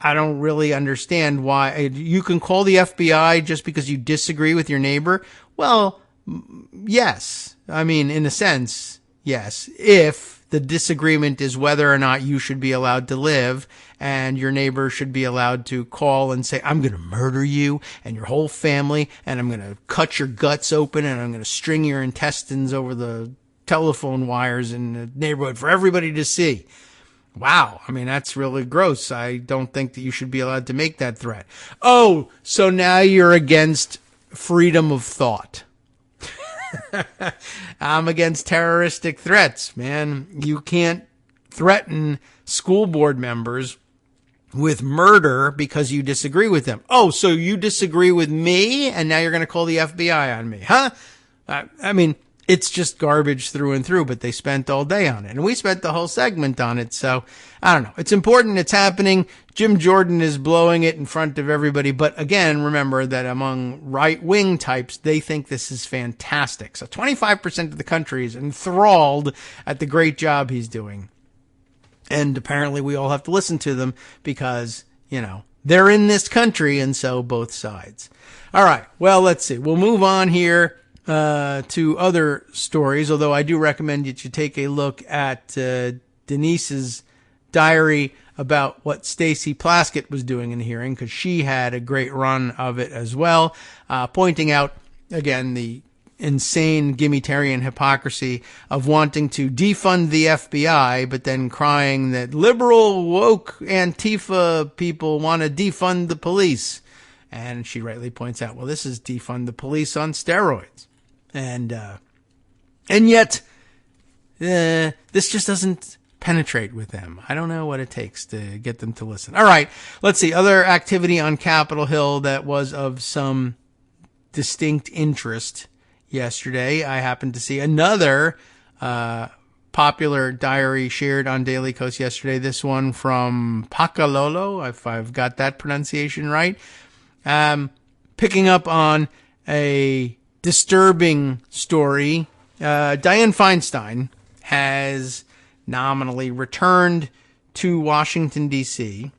I don't really understand why you can call the FBI just because you disagree with your neighbor. Well, yes. I mean, in a sense, yes. If the disagreement is whether or not you should be allowed to live and your neighbor should be allowed to call and say, I'm going to murder you and your whole family and I'm going to cut your guts open and I'm going to string your intestines over the telephone wires in the neighborhood for everybody to see. Wow. I mean, that's really gross. I don't think that you should be allowed to make that threat. Oh, so now you're against freedom of thought. I'm against terroristic threats, man. You can't threaten school board members with murder because you disagree with them. Oh, so you disagree with me and now you're going to call the FBI on me, huh? I mean, it's just garbage through and through, but they spent all day on it. And we spent the whole segment on it. So, I don't know. It's important. It's happening. Jim Jordan is blowing it in front of everybody. But again, remember that among right-wing types, they think this is fantastic. So 25% of the country is enthralled at the great job he's doing. And apparently we all have to listen to them because, you know, they're in this country. And so both sides. All right. Well, let's see. We'll move on here to other stories, although I do recommend that you take a look at Denise's diary about what Stacey Plaskett was doing in the hearing, because she had a great run of it as well, pointing out, again, the insane gimmitarian hypocrisy of wanting to defund the FBI, but then crying that liberal, woke Antifa people want to defund the police. And she rightly points out, well, this is defund the police on steroids. And yet, this just doesn't penetrate with them. I don't know what it takes to get them to listen. All right, let's see. Other activity on Capitol Hill that was of some distinct interest yesterday. I happened to see another popular diary shared on Daily Kos yesterday. This one from Pakalolo, if I've got that pronunciation right. Picking up on a disturbing story. Dianne Feinstein has nominally returned to Washington, D.C.,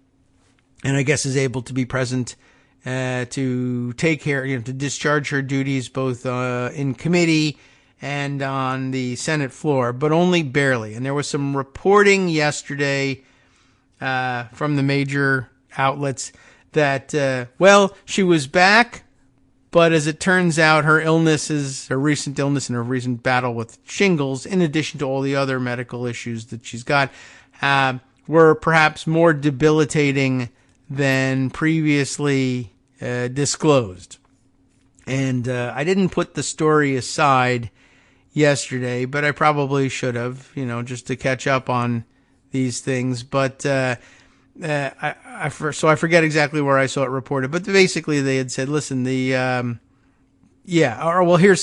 and I guess is able to be present to take care, to discharge her duties both in committee and on the Senate floor, but only barely. And there was some reporting yesterday from the major outlets that, she was back, but as it turns out, her recent illness and her recent battle with shingles, in addition to all the other medical issues that she's got, were perhaps more debilitating than previously disclosed. And I didn't put the story aside yesterday, but I probably should have, just to catch up on these things. But I forget exactly where I saw it reported, but basically they had said, listen, here's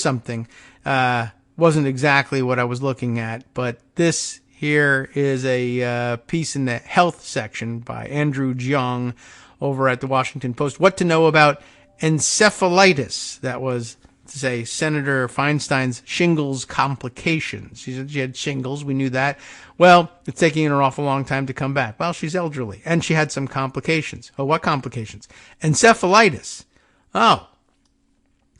something. Wasn't exactly what I was looking at, but this here is a piece in the health section by Andrew Jung over at the Washington Post. What to know about encephalitis. That was to say Senator Feinstein's shingles complications. She said she had shingles. We knew that. Well, it's taking her an awful long time to come back. Well, she's elderly, and she had some complications. Oh, what complications? Encephalitis. Oh.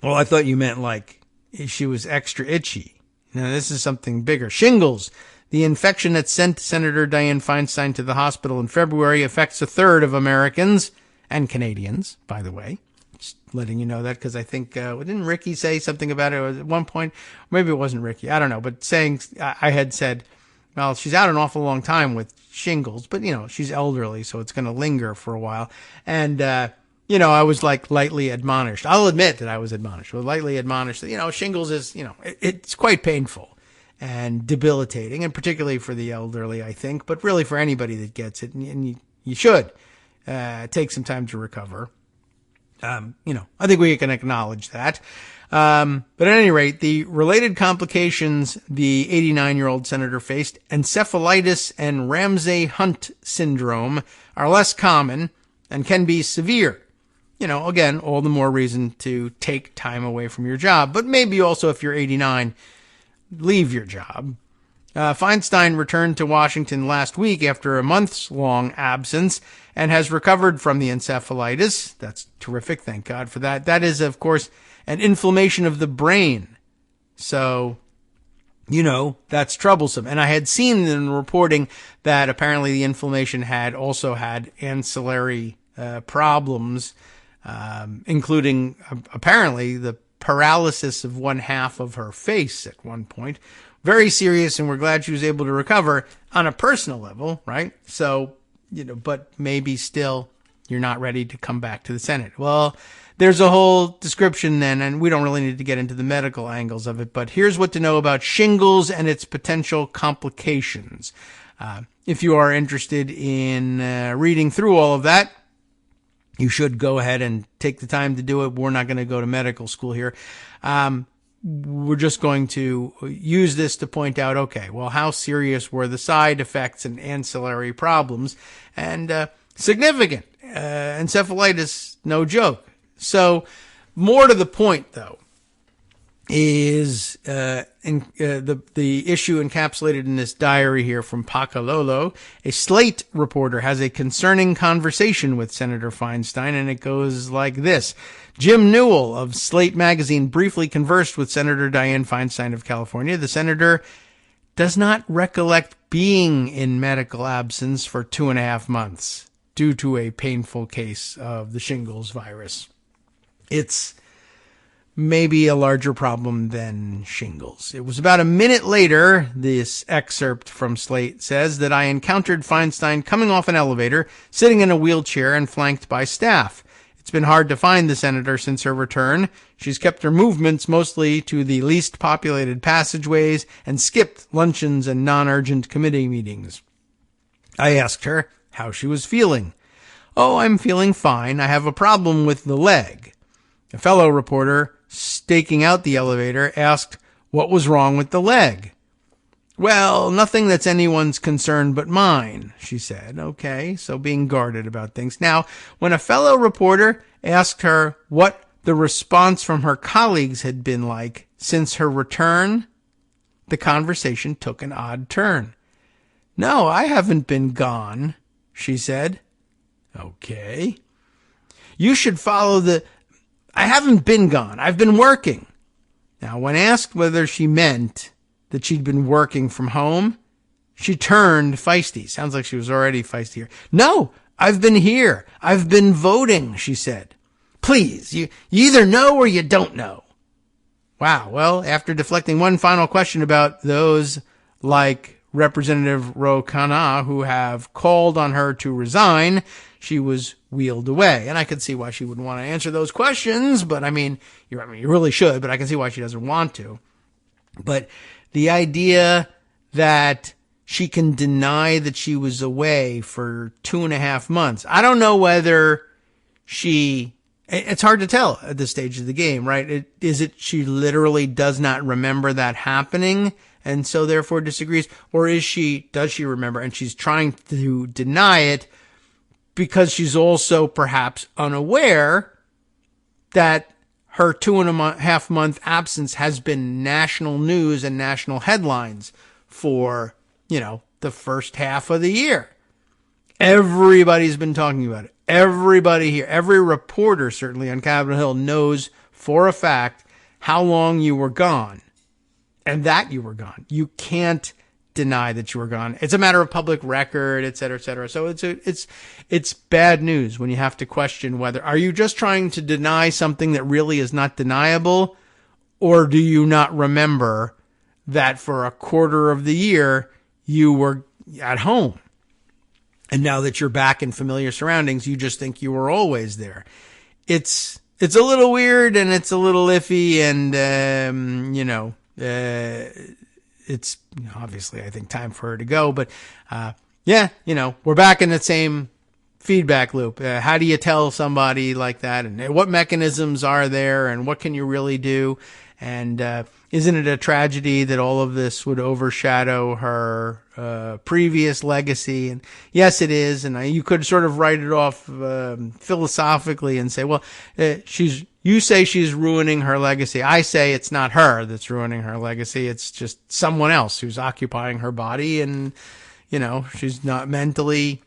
Well, I thought you meant like she was extra itchy. Now, this is something bigger. Shingles. The infection that sent Senator Dianne Feinstein to the hospital in February affects a third of Americans and Canadians, by the way. Just letting you know that, because I think, didn't Ricky say something about it at one point? Maybe it wasn't Ricky. I don't know. But I had said, well, she's out an awful long time with shingles, but, she's elderly, so it's going to linger for a while. And, I was like lightly admonished. I'll admit that I was admonished. Well, lightly admonished that, shingles is, it's quite painful and debilitating, and particularly for the elderly, I think, but really for anybody that gets it. And you should take some time to recover. I think we can acknowledge that. But at any rate, the related complications the 89-year-old senator faced, encephalitis and Ramsay Hunt syndrome, are less common and can be severe. again, all the more reason to take time away from your job. But maybe also if you're 89, leave your job. Feinstein returned to Washington last week after a months-long absence and has recovered from the encephalitis. That's terrific. Thank God for that. That is, of course, an inflammation of the brain. So, that's troublesome. And I had seen in reporting that apparently the inflammation had also had ancillary problems, including apparently the paralysis of one half of her face at one point. Very serious, and we're glad she was able to recover on a personal level, right? So, but maybe still you're not ready to come back to the Senate. Well, there's a whole description then, and we don't really need to get into the medical angles of it, but here's what to know about shingles and its potential complications. If you are interested in reading through all of that, you should go ahead and take the time to do it. We're not going to go to medical school here. We're just going to use this to point out, okay, well, how serious were the side effects and ancillary problems? And significant. Encephalitis, no joke. So more to the point, though, is the issue encapsulated in this diary here from Pakalolo. A Slate reporter has a concerning conversation with Senator Feinstein, and it goes like this. Jim Newell of Slate magazine briefly conversed with Senator Dianne Feinstein of California. The senator does not recollect being in medical absence for 2.5 months due to a painful case of the shingles virus. It's maybe a larger problem than shingles. It was about a minute later, this excerpt from Slate says, that I encountered Feinstein coming off an elevator, sitting in a wheelchair and flanked by staff. It's been hard to find the senator since her return. She's kept her movements mostly to the least populated passageways and skipped luncheons and non-urgent committee meetings. I asked her how she was feeling. Oh, I'm feeling fine. I have a problem with the leg. A fellow reporter, staking out the elevator, asked what was wrong with the leg. Well, nothing that's anyone's concern but mine, she said. Okay, so being guarded about things. Now, when a fellow reporter asked her what the response from her colleagues had been like since her return, the conversation took an odd turn. No, I haven't been gone, she said. Okay. You should follow I haven't been gone. I've been working. Now, when asked whether she meant that she'd been working from home, she turned feisty. Sounds like she was already feisty here. No, I've been here. I've been voting, she said. Please, you either know or you don't know. Wow. Well, after deflecting one final question about those like Representative Ro Khanna who have called on her to resign, she was wheeled away. And I could see why she wouldn't want to answer those questions, but you really should, but I can see why she doesn't want to. But the idea that she can deny that she was away for 2.5 months, I don't know whether it's hard to tell at this stage of the game, right? Is it she literally does not remember that happening and so therefore disagrees? Or does she remember and she's trying to deny it because she's also perhaps unaware that her 2.5 month absence has been national news and national headlines for, the first half of the year. Everybody's been talking about it. Everybody here, every reporter certainly on Capitol Hill knows for a fact how long you were gone and that you were gone. You can't deny that you were gone. It's a matter of public record, et cetera, et cetera. So it's bad news when you have to question whether, are you just trying to deny something that really is not deniable? Or do you not remember that for a quarter of the year you were at home? And now that you're back in familiar surroundings, you just think you were always there. It's a little weird and it's a little iffy and, it's obviously, I think, time for her to go. But, we're back in the same feedback loop. How do you tell somebody like that? And what mechanisms are there? And what can you really do? And isn't it a tragedy that all of this would overshadow her previous legacy? And yes, it is. And you could sort of write it off philosophically and say, well, you say she's ruining her legacy. I say it's not her that's ruining her legacy. It's just someone else who's occupying her body, and, she's not mentally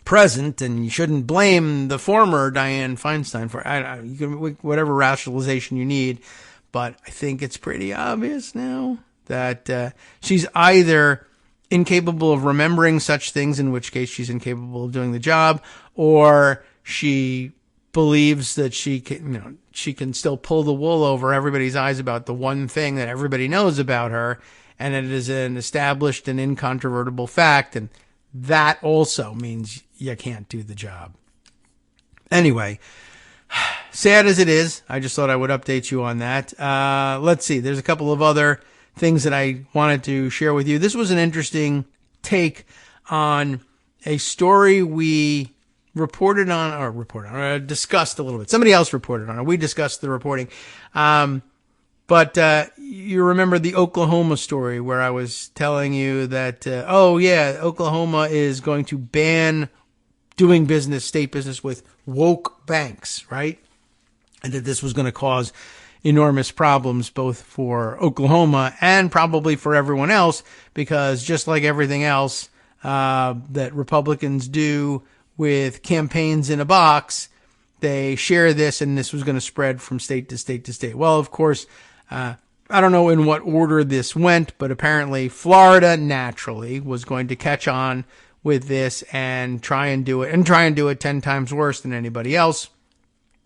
present, and you shouldn't blame the former Dianne Feinstein for you can whatever rationalization you need. But I think it's pretty obvious now that she's either incapable of remembering such things, in which case she's incapable of doing the job, or she believes that she can still pull the wool over everybody's eyes about the one thing that everybody knows about her, and it is an established and incontrovertible fact, and that also means you can't do the job. Anyway, sad as it is, I just thought I would update you on that. Let's see. There's a couple of other things that I wanted to share with you. This was an interesting take on a story we discussed a little bit. Somebody else reported on it. We discussed the reporting. But you remember the Oklahoma story where I was telling you that, Oklahoma is going to ban doing state business with woke banks, right? And that this was going to cause enormous problems both for Oklahoma and probably for everyone else, because just like everything else that Republicans do with campaigns in a box, they share this, and this was going to spread from state to state to state. Well, of course, I don't know in what order this went, but apparently Florida naturally was going to catch on with this and try and do it 10 times worse than anybody else.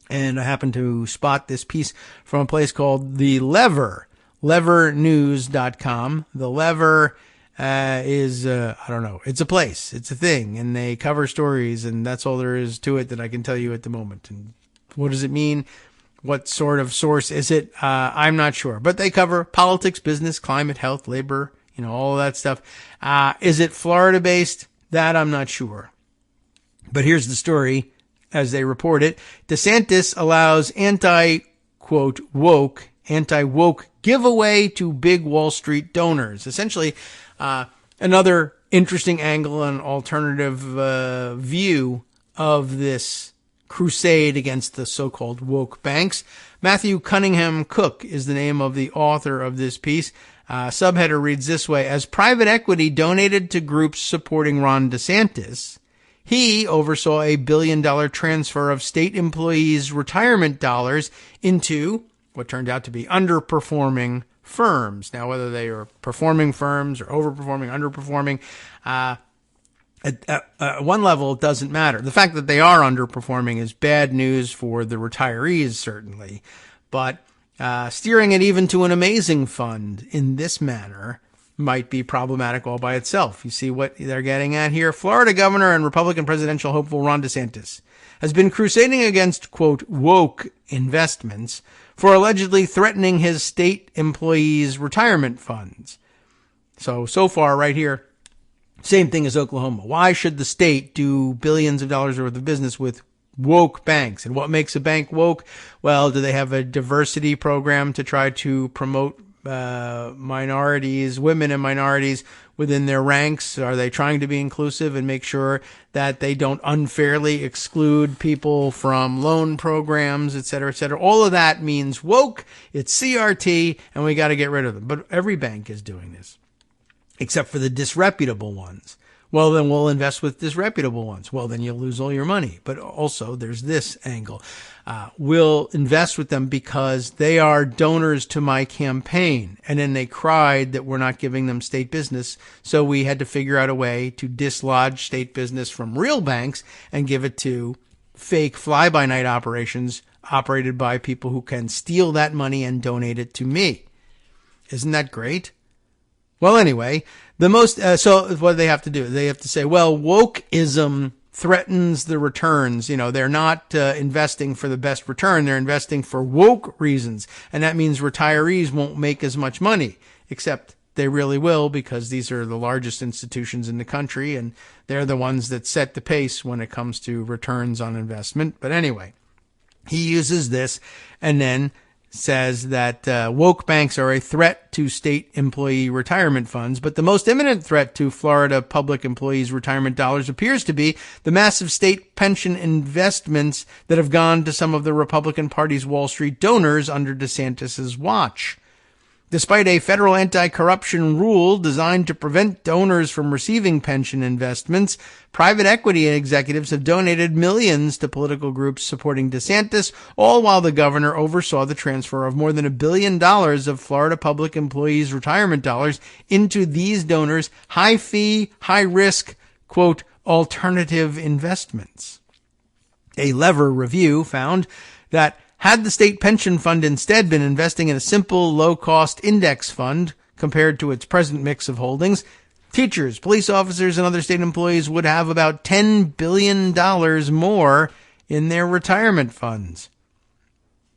And I happened to spot this piece from a place called The Lever, levernews.com. The Lever is, it's a place, it's a thing, and they cover stories, and that's all there is to it that I can tell you at the moment. And what does it mean? What sort of source is it? I'm not sure, but they cover politics, business, climate, health, labor, all of that stuff. Is it Florida based? That I'm not sure. But here's the story as they report it. DeSantis allows anti-woke giveaway to big Wall Street donors. Essentially, another interesting angle and alternative view of this crusade against the so-called woke banks. Matthew Cunningham Cook is the name of the author of this piece. Subheader reads this way: as private equity donated to groups supporting Ron DeSantis, he oversaw a $1 billion transfer of state employees' retirement dollars into what turned out to be underperforming firms. Now, whether they are performing firms or overperforming, underperforming, at one level, it doesn't matter. The fact that they are underperforming is bad news for the retirees, certainly. But steering it even to an amazing fund in this manner might be problematic all by itself. You see what they're getting at here? Florida governor and Republican presidential hopeful Ron DeSantis has been crusading against, quote, woke investments for allegedly threatening his state employees' retirement funds. So far, right here, same thing as Oklahoma. Why should the state do billions of dollars worth of business with woke banks? And what makes a bank woke? Well, do they have a diversity program to try to promote minorities, women and minorities within their ranks? Are they trying to be inclusive and make sure that they don't unfairly exclude people from loan programs, et cetera, et cetera? All of that means woke. It's CRT, and we got to get rid of them. But every bank is doing this, except for the disreputable ones. Well, then we'll invest with disreputable ones. Well, then you'll lose all your money. But also there's this angle. We'll invest with them because they are donors to my campaign. And then they cried that we're not giving them state business. So we had to figure out a way to dislodge state business from real banks and give it to fake fly-by-night operations operated by people who can steal that money and donate it to me. Isn't that great? Well, anyway, so what do they have to do? They have to say, well, wokeism threatens the returns. They're not investing for the best return. They're investing for woke reasons. And that means retirees won't make as much money, except they really will, because these are the largest institutions in the country, and they're the ones that set the pace when it comes to returns on investment. But anyway, he uses this and then says that woke banks are a threat to state employee retirement funds, but the most imminent threat to Florida public employees' retirement dollars appears to be the massive state pension investments that have gone to some of the Republican Party's Wall Street donors under DeSantis's watch. Despite a federal anti-corruption rule designed to prevent donors from receiving pension investments, private equity executives have donated millions to political groups supporting DeSantis, all while the governor oversaw the transfer of more than $1 billion of Florida public employees' retirement dollars into these donors' high-fee, high-risk, quote, alternative investments. A Lever review found that had the state pension fund instead been investing in a simple, low-cost index fund compared to its present mix of holdings, teachers, police officers, and other state employees would have about $10 billion more in their retirement funds.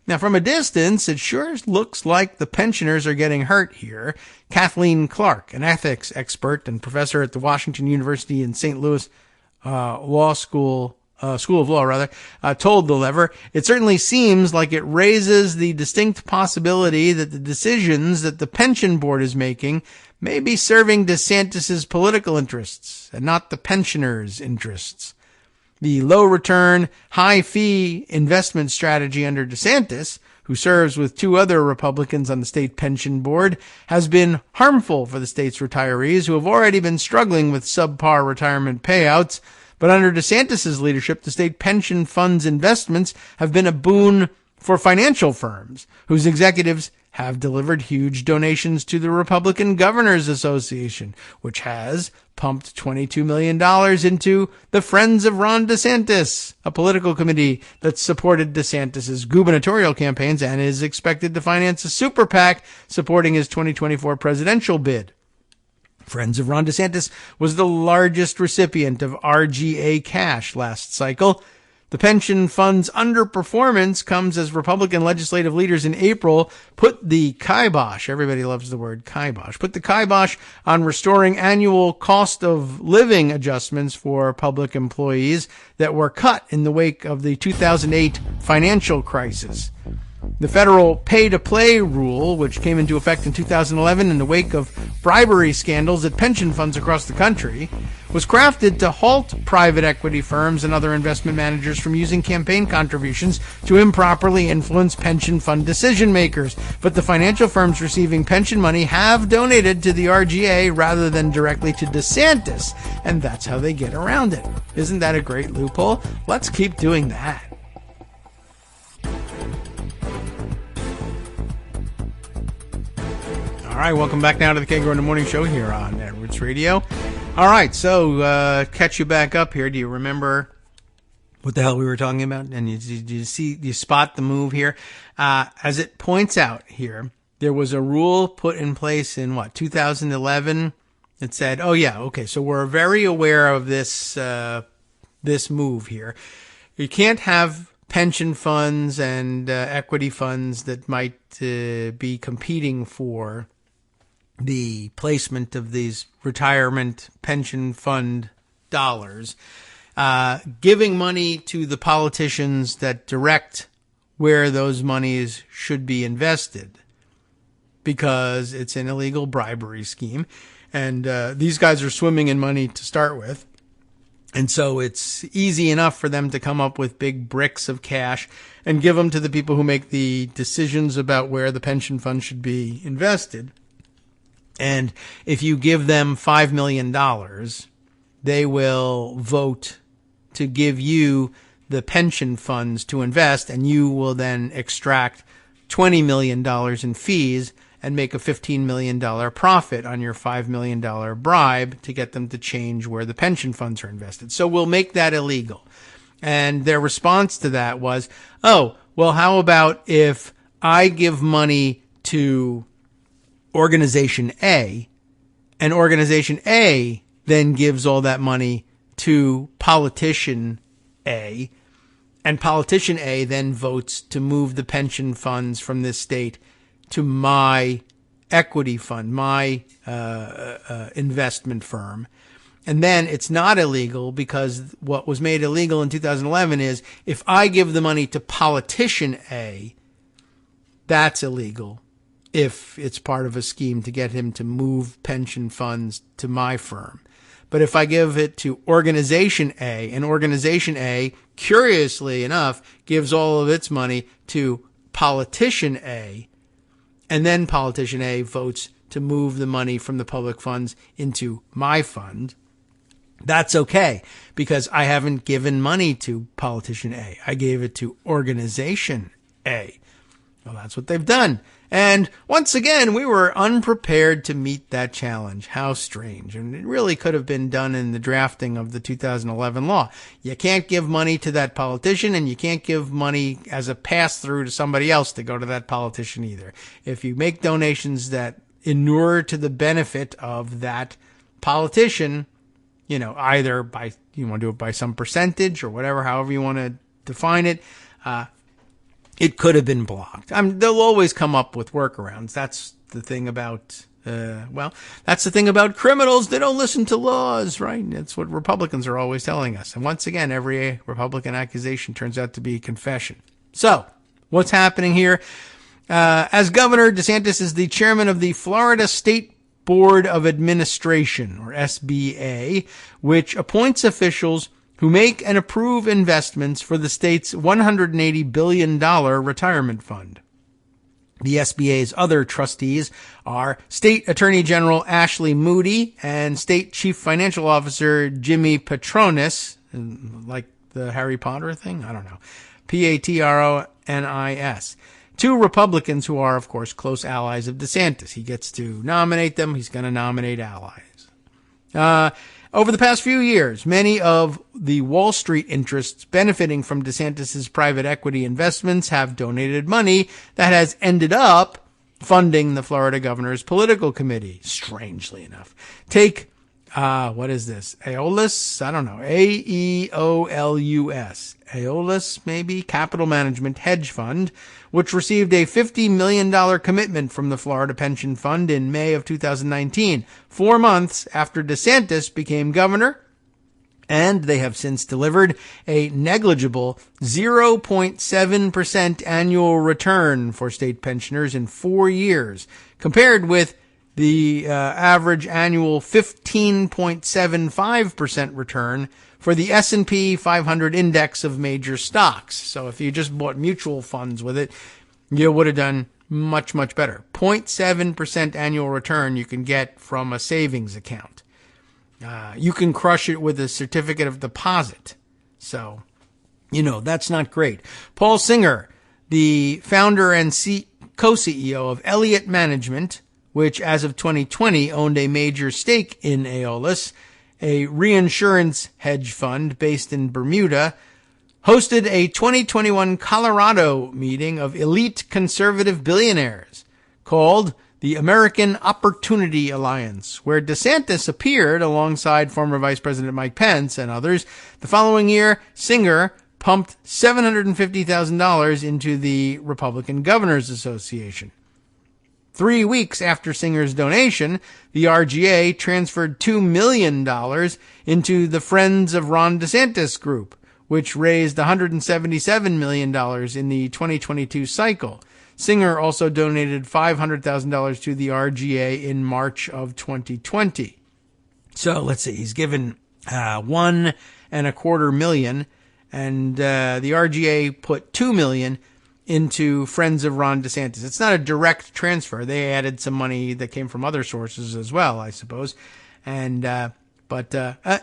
Now, from a distance, it sure looks like the pensioners are getting hurt here. Kathleen Clark, an ethics expert and professor at the Washington University in St. Louis School of Law, told The Lever, it certainly seems like it raises the distinct possibility that the decisions that the pension board is making may be serving DeSantis's political interests and not the pensioners' interests. The low-return, high-fee investment strategy under DeSantis, who serves with two other Republicans on the state pension board, has been harmful for the state's retirees who have already been struggling with subpar retirement payouts. But under DeSantis's leadership, the state pension fund's investments have been a boon for financial firms whose executives have delivered huge donations to the Republican Governors Association, which has pumped $22 million into the Friends of Ron DeSantis, a political committee that supported DeSantis's gubernatorial campaigns and is expected to finance a super PAC supporting his 2024 presidential bid. Friends of Ron DeSantis was the largest recipient of RGA cash last cycle. The pension fund's underperformance comes as Republican legislative leaders in April put the kibosh, everybody loves the word kibosh, put the kibosh on restoring annual cost of living adjustments for public employees that were cut in the wake of the 2008 financial crisis. The federal pay-to-play rule, which came into effect in 2011 in the wake of bribery scandals at pension funds across the country, was crafted to halt private equity firms and other investment managers from using campaign contributions to improperly influence pension fund decision makers. But the financial firms receiving pension money have donated to the RGA rather than directly to DeSantis, and that's how they get around it. Isn't that a great loophole? Let's keep doing that. All right, welcome back now to the Kagro in the Morning Show here on Roots Radio. All right, so catch you back up here. Do you remember what the hell we were talking about? And you spot the move here? As it points out here, there was a rule put in place in 2011 that said, oh yeah, okay, so we're very aware of this this move here. You can't have pension funds and equity funds that might be competing for the placement of these retirement pension fund dollars, giving money to the politicians that direct where those monies should be invested, because it's an illegal bribery scheme. And these guys are swimming in money to start with. And so it's easy enough for them to come up with big bricks of cash and give them to the people who make the decisions about where the pension fund should be invested. And if you give them $5 million, they will vote to give you the pension funds to invest, and you will then extract $20 million in fees and make a $15 million profit on your $5 million bribe to get them to change where the pension funds are invested. So we'll make that illegal. And their response to that was, oh, well, how about if I give money to Organization A, and Organization A then gives all that money to Politician A, and Politician A then votes to move the pension funds from this state to my equity fund, my investment firm. And then it's not illegal, because what was made illegal in 2011 is if I give the money to Politician A, That's illegal if it's part of a scheme to get him to move pension funds to my firm. But if I give it to Organization A, and Organization A, curiously enough, gives all of its money to Politician A, and then Politician A votes to move the money from the public funds into my fund, that's okay, because I haven't given money to Politician A. I gave it to Organization A. Well, that's what they've done. And once again, we were unprepared to meet that challenge. How strange. And it really could have been done in the drafting of the 2011 law. You can't give money to that politician, and you can't give money as a pass-through to somebody else to go to that politician either. If you make donations that inure to the benefit of that politician, either by, you want to do it by some percentage or whatever, however you want to define it, it could have been blocked. They'll always come up with workarounds. That's the thing about, that's the thing about criminals. They don't listen to laws, right? That's what Republicans are always telling us. And once again, every Republican accusation turns out to be a confession. So, what's happening here? As governor, DeSantis is the chairman of the Florida State Board of Administration, or SBA, which appoints officials who make and approve investments for the state's $180 billion retirement fund. The SBA's other trustees are State Attorney General Ashley Moody and State Chief Financial Officer Jimmy Patronis, like the Harry Potter thing? I don't know. Patronis. Two Republicans who are, of course, close allies of DeSantis. He gets to nominate them. He's going to nominate allies. Over the past few years, many of the Wall Street interests benefiting from DeSantis's private equity investments have donated money that has ended up funding the Florida governor's political committee, strangely enough. Take, what is this? Aeolus? I don't know. Aeolus. Aeolus, maybe? Capital Management Hedge Fund, which received a $50 million commitment from the Florida Pension Fund in May of 2019, 4 months after DeSantis became governor, and they have since delivered a negligible 0.7% annual return for state pensioners in 4 years, compared with the average annual 15.75% return for the S&P 500 index of major stocks. So if you just bought mutual funds with it, you would have done much, much better. 0.7% annual return you can get from a savings account. You can crush it with a certificate of deposit. So, that's not great. Paul Singer, the founder and co-CEO of Elliott Management, which as of 2020 owned a major stake in Aeolus, a reinsurance hedge fund based in Bermuda, hosted a 2021 Colorado meeting of elite conservative billionaires called the American Opportunity Alliance, where DeSantis appeared alongside former Vice President Mike Pence and others. The following year, Singer pumped $750,000 into the Republican Governors Association. 3 weeks after Singer's donation, the RGA transferred $2 million into the Friends of Ron DeSantis group, which raised $177 million in the 2022 cycle. Singer also donated $500,000 to the RGA in March of 2020. So let's see, he's given $1.25 million, and the RGA put $2 million into Friends of Ron DeSantis. It's not a direct transfer. They added some money that came from other sources as well, I suppose. And,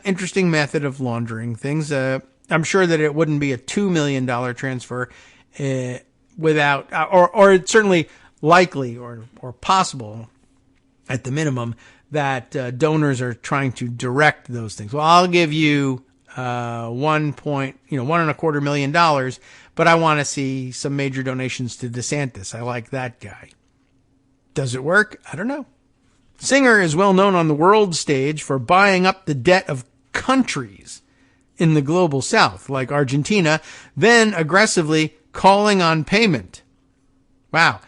interesting method of laundering things. I'm sure that it wouldn't be a $2 million transfer, without, or it's certainly likely or possible at the minimum that, donors are trying to direct those things. Well, I'll give you, $1.25 million, but I want to see some major donations to DeSantis. I like that guy. Does it work? I don't know. Singer is well known on the world stage for buying up the debt of countries in the global south, like Argentina, then aggressively calling on payment. Wow.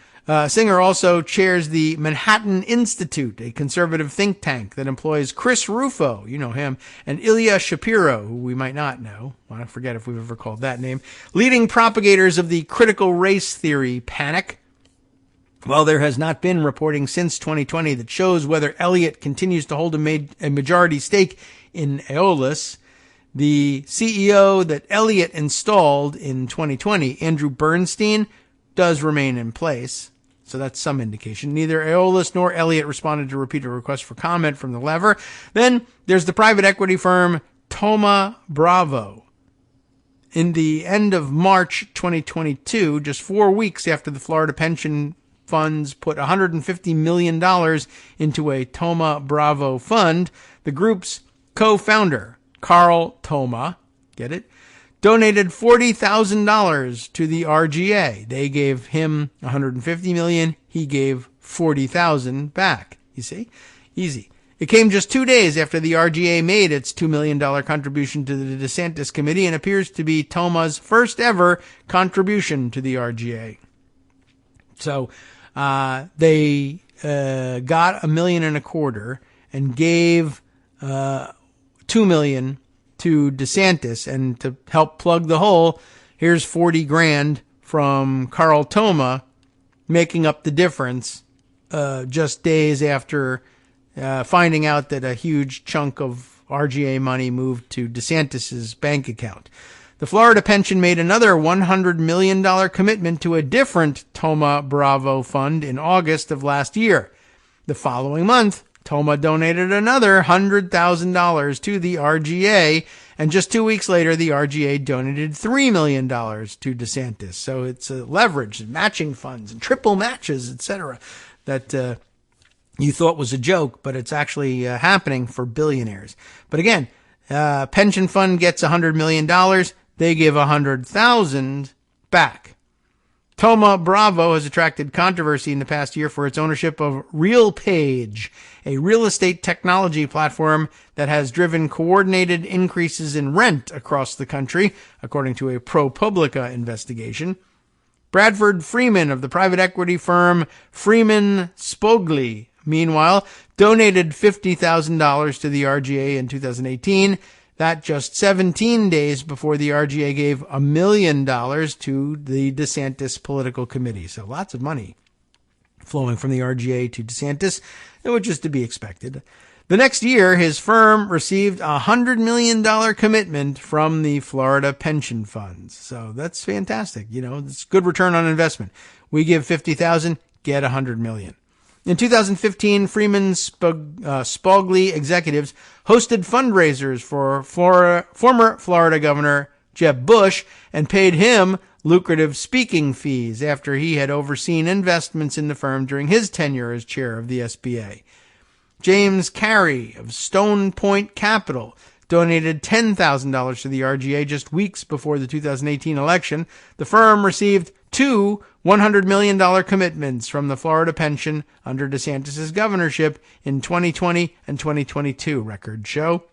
Singer also chairs the Manhattan Institute, a conservative think tank that employs Chris Rufo, you know him, and Ilya Shapiro, who we might not know. I forget if we've ever called that name. Leading propagators of the critical race theory panic. While there has not been reporting since 2020 that shows whether Elliott continues to hold a majority stake in Aeolus, the CEO that Elliott installed in 2020, Andrew Bernstein, does remain in place. So that's some indication. Neither Aeolus nor Elliott responded to repeated requests for comment from the lever. Then there's the private equity firm Thoma Bravo. In the end of March 2022, just 4 weeks after the Florida pension funds put $150 million into a Thoma Bravo fund, the group's co-founder, Carl Thoma, get it, donated $40,000 to the RGA. They gave him $150 million. He gave $40,000 back. You see? Easy. It came just 2 days after the RGA made its $2 million contribution to the DeSantis committee and appears to be Thoma's first ever contribution to the RGA. So, they, got $1.25 million and gave, $2 million to DeSantis, and to help plug the hole, here's $40,000 from Carl Thoma, making up the difference, just days after, finding out that a huge chunk of RGA money moved to DeSantis's bank account. The Florida pension made another $100 million commitment to a different Thoma Bravo fund in August of last year. The following month, Thoma donated another $100,000 to the RGA, and just 2 weeks later, the RGA donated $3 million to DeSantis. So it's a leverage, matching funds, and triple matches, etc., that you thought was a joke, but it's actually happening for billionaires. But again, pension fund gets $100 million. They give $100,000 back. Thoma Bravo has attracted controversy in the past year for its ownership of RealPage, a real estate technology platform that has driven coordinated increases in rent across the country, according to a ProPublica investigation. Bradford Freeman of the private equity firm Freeman Spogli, meanwhile, donated $50,000 to the RGA in 2018. That just 17 days before the RGA gave $1 million to the DeSantis political committee. So lots of money flowing from the RGA to DeSantis, which is to be expected. The next year, his firm received a $100 million commitment from the Florida pension funds. So that's fantastic. You know, it's good return on investment. We give $50,000, get $100 million. In 2015, Freeman Spogli executives hosted fundraisers for former Florida Governor Jeb Bush and paid him lucrative speaking fees after he had overseen investments in the firm during his tenure as chair of the SBA. James Carey of Stone Point Capital donated $10,000 to the RGA just weeks before the 2018 election. The firm received two $100 million commitments from the Florida pension under DeSantis' governorship in 2020 and 2022, records show.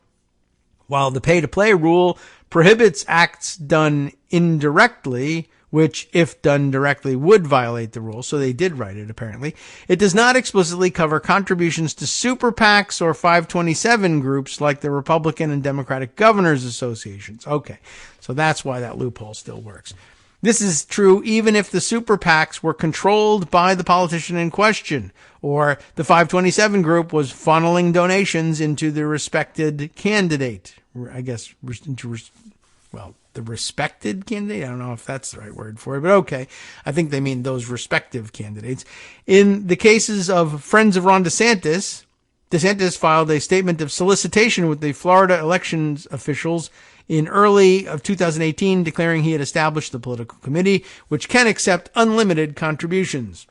While the pay-to-play rule prohibits acts done indirectly, which, if done directly, would violate the rule, so they did write it apparently, it does not explicitly cover contributions to super PACs or 527 groups like the Republican and Democratic Governors Associations. Okay, so that's why that loophole still works. This is true even if the super PACs were controlled by the politician in question, or the 527 group was funneling donations into the respected candidate. I guess, the respected candidate? I don't know if that's the right word for it, but okay. I think they mean those respective candidates. In the cases of Friends of Ron DeSantis, DeSantis filed a statement of solicitation with the Florida elections officials in early of 2018, declaring he had established the political committee, which can accept unlimited contributions.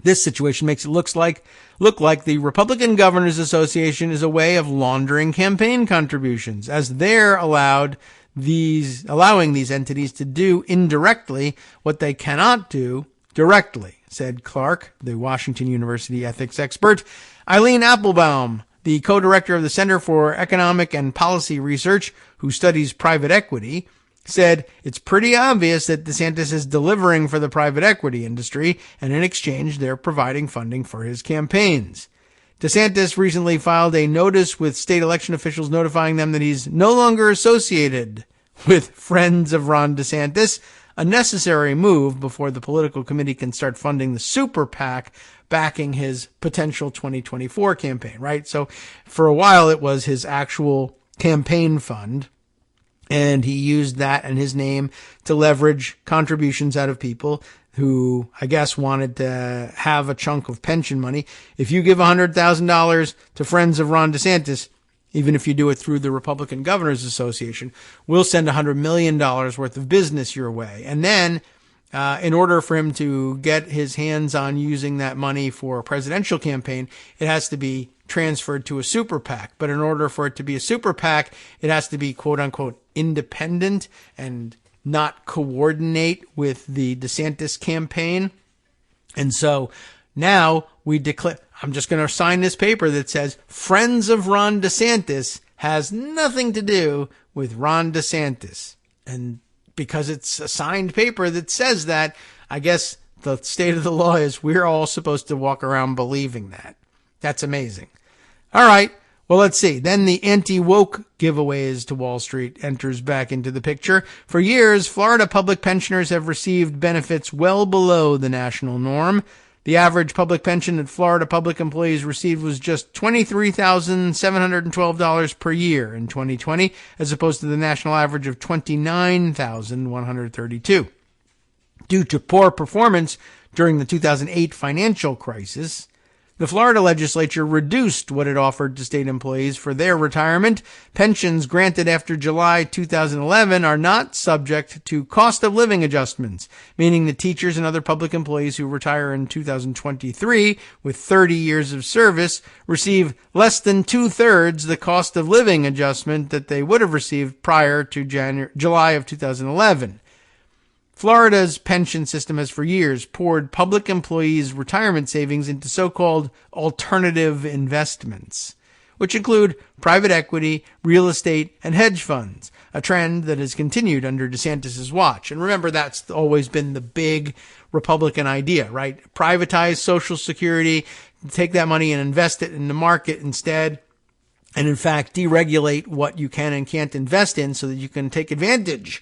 This situation makes it look like the Republican Governors Association is a way of laundering campaign contributions, as they're allowing these entities to do indirectly what they cannot do directly, said Clark, the Washington University ethics expert. Eileen Applebaum, the co-director of the Center for Economic and Policy Research, who studies private equity, said it's pretty obvious that DeSantis is delivering for the private equity industry, and in exchange, they're providing funding for his campaigns. DeSantis recently filed a notice with state election officials notifying them that he's no longer associated with Friends of Ron DeSantis, a necessary move before the political committee can start funding the super PAC backing his potential 2024 campaign, right? So for a while, it was his actual campaign fund. And he used that and his name to leverage contributions out of people who, I guess, wanted to have a chunk of pension money. If you give $100,000 to friends of Ron DeSantis, even if you do it through the Republican Governors Association, we'll send $100 million worth of business your way. And then, in order for him to get his hands on using that money for a presidential campaign, it has to be transferred to a super PAC. But in order for it to be a super PAC, it has to be quote unquote independent and not coordinate with the DeSantis campaign. And so now we declare, I'm just going to sign this paper that says Friends of Ron DeSantis has nothing to do with Ron DeSantis. And because it's a signed paper that says that, I guess the state of the law is we're all supposed to walk around believing that. That's amazing. All right. Well, let's see. Then the anti-woke giveaways to Wall Street enters back into the picture. For years, Florida public pensioners have received benefits well below the national norm. The average public pension that Florida public employees received was just $23,712 per year in 2020, as opposed to the national average of $29,132. Due to poor performance during the 2008 financial crisis, the Florida legislature reduced what it offered to state employees for their retirement. Pensions granted after July 2011 are not subject to cost of living adjustments, meaning that teachers and other public employees who retire in 2023 with 30 years of service receive less than 2/3 the cost of living adjustment that they would have received prior to July of 2011. Florida's pension system has for years poured public employees' retirement savings into so-called alternative investments, which include private equity, real estate, and hedge funds, a trend that has continued under DeSantis' watch. And remember, that's always been the big Republican idea, right? Privatize Social Security, take that money and invest it in the market instead, and in fact, deregulate what you can and can't invest in so that you can take advantage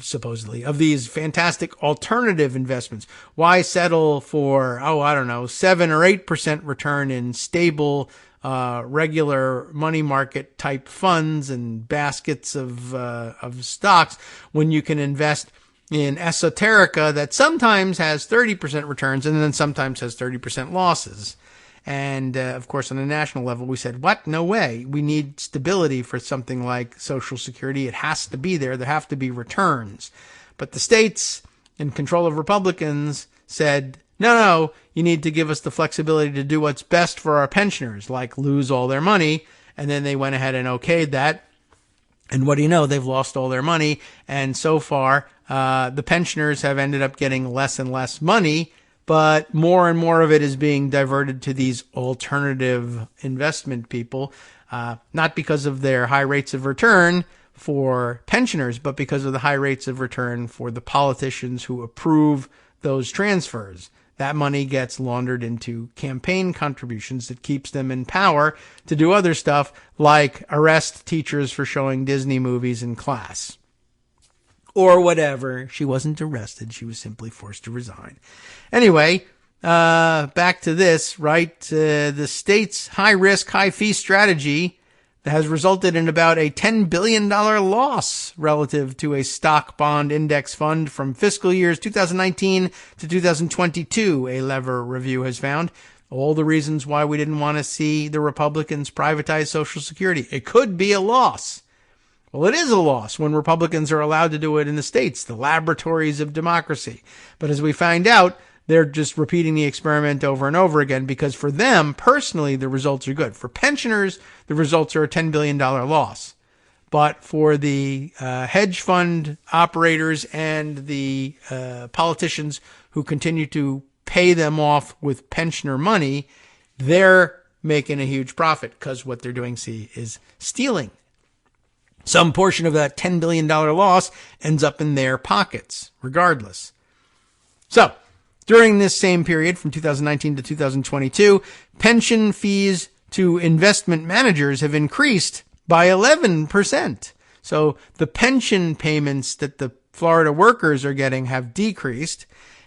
supposedly of these fantastic alternative investments. Why settle for, 7 or 8% return in stable, regular money market type funds and baskets of stocks when you can invest in esoterica that sometimes has 30% returns and then sometimes has 30% losses. And, of course, on a national level, we said, what? No way. We need stability for something like Social Security. It has to be there. There have to be returns. But the states in control of Republicans said, no, you need to give us the flexibility to do what's best for our pensioners, like lose all their money. And then they went ahead and okayed that. And what do you know? They've lost all their money. And so far, the pensioners have ended up getting less and less money. But more and more of it is being diverted to these alternative investment people, not because of their high rates of return for pensioners, but because of the high rates of return for the politicians who approve those transfers. That money gets laundered into campaign contributions that keeps them in power to do other stuff like arrest teachers for showing Disney movies in class. Or whatever. She wasn't arrested. She was simply forced to resign. Anyway, back to this, right? The state's high-risk, high-fee strategy that has resulted in about a $10 billion loss relative to a stock bond index fund from fiscal years 2019 to 2022, a Lever review has found. All the reasons why we didn't want to see the Republicans privatize Social Security. It could be a loss. Well, it is a loss when Republicans are allowed to do it in the states, the laboratories of democracy. But as we find out, they're just repeating the experiment over and over again because for them, personally, the results are good. For pensioners, the results are a $10 billion loss. But for the hedge fund operators and the politicians who continue to pay them off with pensioner money, they're making a huge profit because what they're doing, is stealing. Some portion of that $10 billion loss ends up in their pockets, regardless. So, during this same period, from 2019 to 2022, pension fees to investment managers have increased by 11%. So, the pension payments that the Florida workers are getting have decreased,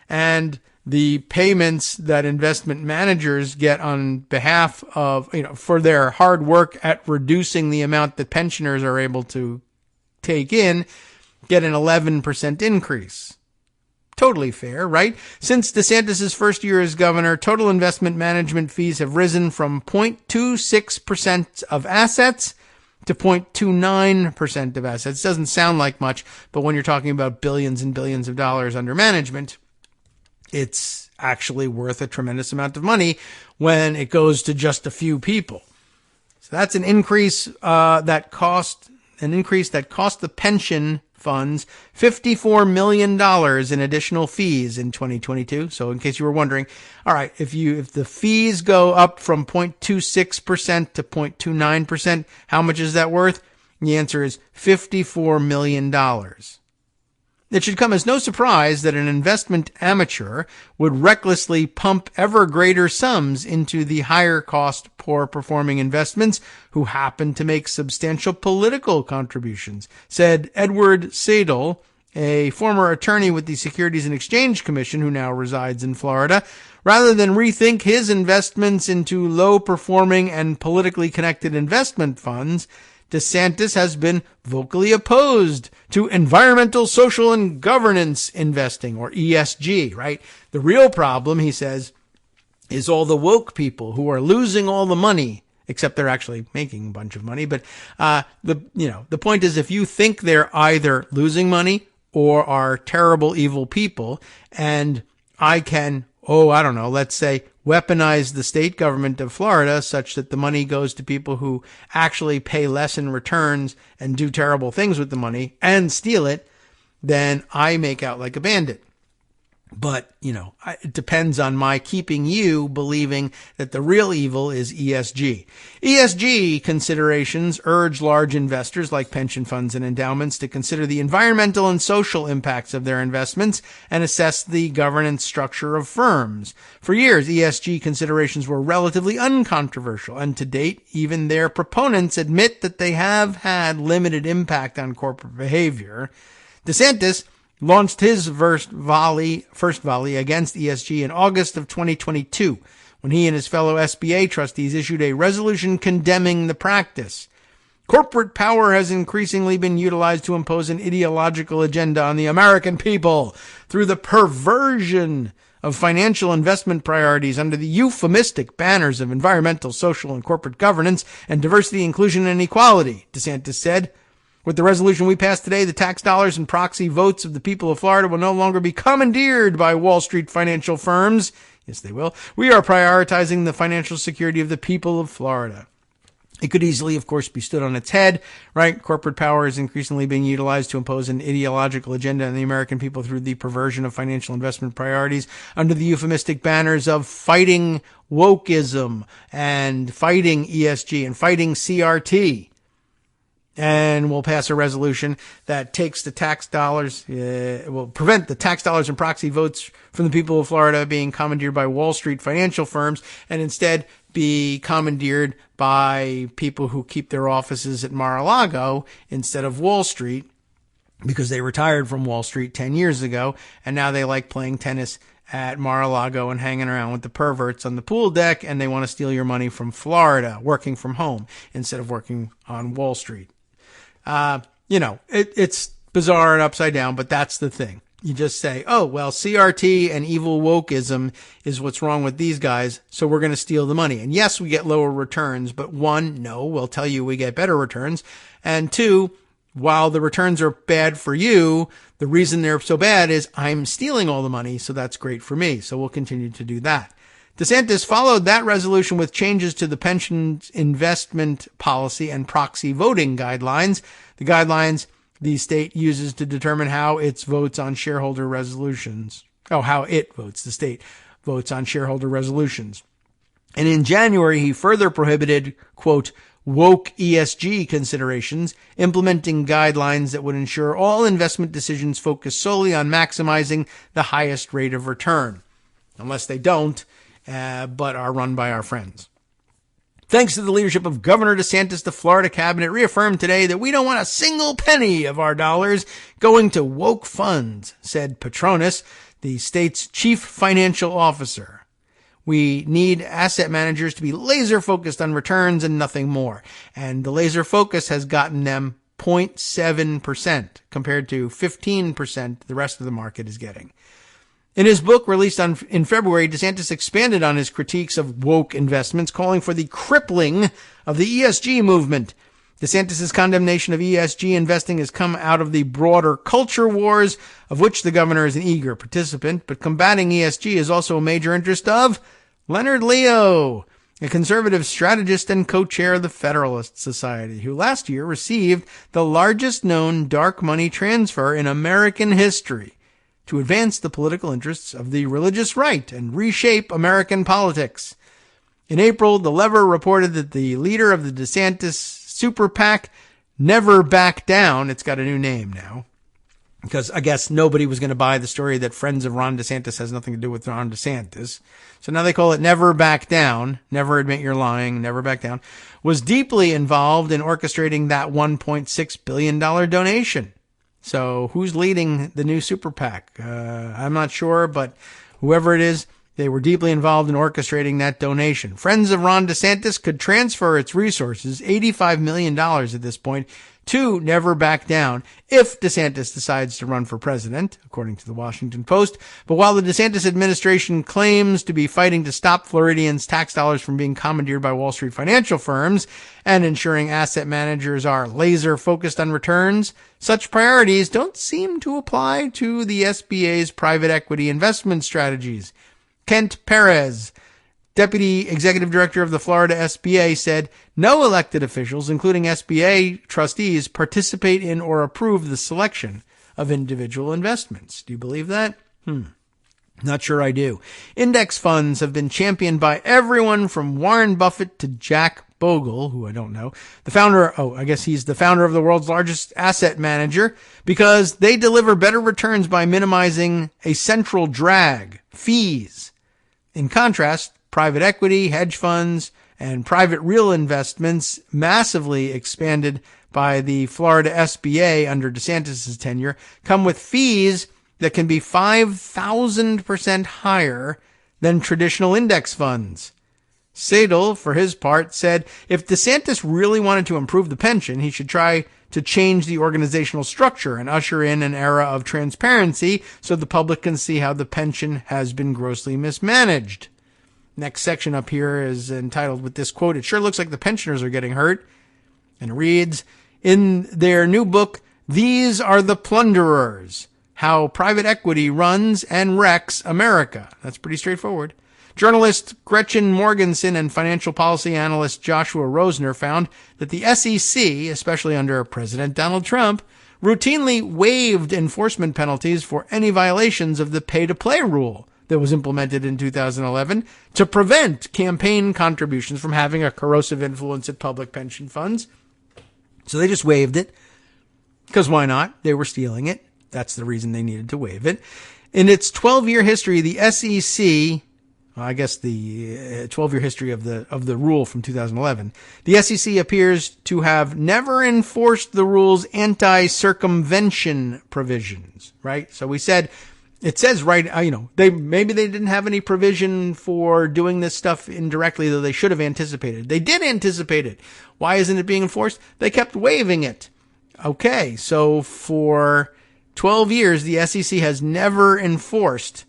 and the payments that investment managers get on behalf of, for their hard work at reducing the amount that pensioners are able to take in, get an 11% increase. Totally fair, right? Since DeSantis' first year as governor, total investment management fees have risen from 0.26% of assets to 0.29% of assets. Doesn't sound like much, but when you're talking about billions and billions of dollars under management, it's actually worth a tremendous amount of money when it goes to just a few people. So that's an increase that cost the pension funds $54 million in additional fees in 2022. So in case you were wondering, all right, if the fees go up from 0.26% to 0.29%, how much is that worth? The answer is $54 million. It should come as no surprise that an investment amateur would recklessly pump ever greater sums into the higher cost, poor performing investments who happen to make substantial political contributions, said Edward Sadel, a former attorney with the Securities and Exchange Commission who now resides in Florida. Rather than rethink his investments into low performing and politically connected investment funds, DeSantis has been vocally opposed to environmental, social, and governance investing, or ESG, right? The real problem, he says, is all the woke people who are losing all the money, except they're actually making a bunch of money. But the point is, if you think they're either losing money or are terrible, evil people, and I can, let's say, weaponize the state government of Florida such that the money goes to people who actually pay less in returns and do terrible things with the money and steal it, then I make out like a bandit. But, it depends on my keeping you believing that the real evil is ESG. ESG considerations urge large investors like pension funds and endowments to consider the environmental and social impacts of their investments and assess the governance structure of firms. For years, ESG considerations were relatively uncontroversial, and to date, even their proponents admit that they have had limited impact on corporate behavior. DeSantis launched his first volley against ESG in August of 2022, when he and his fellow SBA trustees issued a resolution condemning the practice. Corporate power has increasingly been utilized to impose an ideological agenda on the American people through the perversion of financial investment priorities under the euphemistic banners of environmental, social, and corporate governance and diversity, inclusion, and equality, DeSantis said. With the resolution we passed today, the tax dollars and proxy votes of the people of Florida will no longer be commandeered by Wall Street financial firms. Yes, they will. We are prioritizing the financial security of the people of Florida. It could easily, of course, be stood on its head, right? Corporate power is increasingly being utilized to impose an ideological agenda on the American people through the perversion of financial investment priorities under the euphemistic banners of fighting wokeism and fighting ESG and fighting CRT. And we'll pass a resolution that takes the tax dollars, will prevent the tax dollars and proxy votes from the people of Florida being commandeered by Wall Street financial firms and instead be commandeered by people who keep their offices at Mar-a-Lago instead of Wall Street because they retired from Wall Street 10 years ago and now they like playing tennis at Mar-a-Lago and hanging around with the perverts on the pool deck, and they want to steal your money from Florida, working from home instead of working on Wall Street. It's bizarre and upside down, but that's the thing. You just say, oh, well, CRT and evil wokeism is what's wrong with these guys, so we're going to steal the money. And yes, we get lower returns, but one, no, we'll tell you we get better returns. And two, while the returns are bad for you, the reason they're so bad is I'm stealing all the money, so that's great for me. So we'll continue to do that. DeSantis followed that resolution with changes to the pension investment policy and proxy voting guidelines, the guidelines the state uses to determine how it votes on shareholder resolutions. The state votes on shareholder resolutions. And in January, he further prohibited, quote, woke ESG considerations, implementing guidelines that would ensure all investment decisions focus solely on maximizing the highest rate of return, unless they don't, but are run by our friends. Thanks to the leadership of Governor DeSantis, the Florida cabinet reaffirmed today that we don't want a single penny of our dollars going to woke funds, said Petronas, the state's chief financial officer. We need asset managers to be laser focused on returns and nothing more. And the laser focus has gotten them 0.7% compared to 15% the rest of the market is getting. In his book released in February, DeSantis expanded on his critiques of woke investments, calling for the crippling of the ESG movement. DeSantis' condemnation of ESG investing has come out of the broader culture wars, of which the governor is an eager participant, but combating ESG is also a major interest of Leonard Leo, a conservative strategist and co-chair of the Federalist Society, who last year received the largest known dark money transfer in American history to advance the political interests of the religious right and reshape American politics. In April, The Lever reported that the leader of the DeSantis super PAC, Never Back Down, it's got a new name now, because I guess nobody was going to buy the story that Friends of Ron DeSantis has nothing to do with Ron DeSantis. So now they call it Never Back Down, never admit you're lying, never back down, was deeply involved in orchestrating that $1.6 billion donation. So who's leading the new super PAC? I'm not sure, but whoever it is, they were deeply involved in orchestrating that donation. Friends of Ron DeSantis could transfer its resources, $85 million at this point, to Never Back Down if DeSantis decides to run for president, according to the Washington Post. But while the DeSantis administration claims to be fighting to stop Floridians' tax dollars from being commandeered by Wall Street financial firms and ensuring asset managers are laser focused on returns, such priorities don't seem to apply to the SBA's private equity investment strategies. Kent Perez, Deputy Executive Director of the Florida SBA, said no elected officials, including SBA trustees, participate in or approve the selection of individual investments. Do you believe that? Not sure I do. Index funds have been championed by everyone from Warren Buffett to Jack Bogle, who I don't know, I guess he's the founder of the world's largest asset manager, because they deliver better returns by minimizing a central drag, fees. In contrast, private equity, hedge funds, and private real investments massively expanded by the Florida SBA under DeSantis' tenure come with fees that can be 5,000% higher than traditional index funds. Sadel, for his part, said if DeSantis really wanted to improve the pension, he should try to change the organizational structure and usher in an era of transparency so the public can see how the pension has been grossly mismanaged. Next section up here is entitled with this quote, "It sure looks like the pensioners are getting hurt." And it reads, in their new book, "These Are the Plunderers, How Private Equity Runs and Wrecks America." That's pretty straightforward. Journalist Gretchen Morgensen and financial policy analyst Joshua Rosner found that the SEC, especially under President Donald Trump, routinely waived enforcement penalties for any violations of the pay-to-play rule that was implemented in 2011 to prevent campaign contributions from having a corrosive influence at public pension funds. So they just waived it, because why not? They were stealing it. That's the reason they needed to waive it. In its 12-year history, the SEC, I guess the 12-year history of the rule from 2011, the SEC appears to have never enforced the rule's anti-circumvention provisions, right? So it says right, they didn't have any provision for doing this stuff indirectly, though they should have anticipated. They did anticipate it. Why isn't it being enforced? They kept waiving it. Okay, so for 12 years, the SEC has never enforced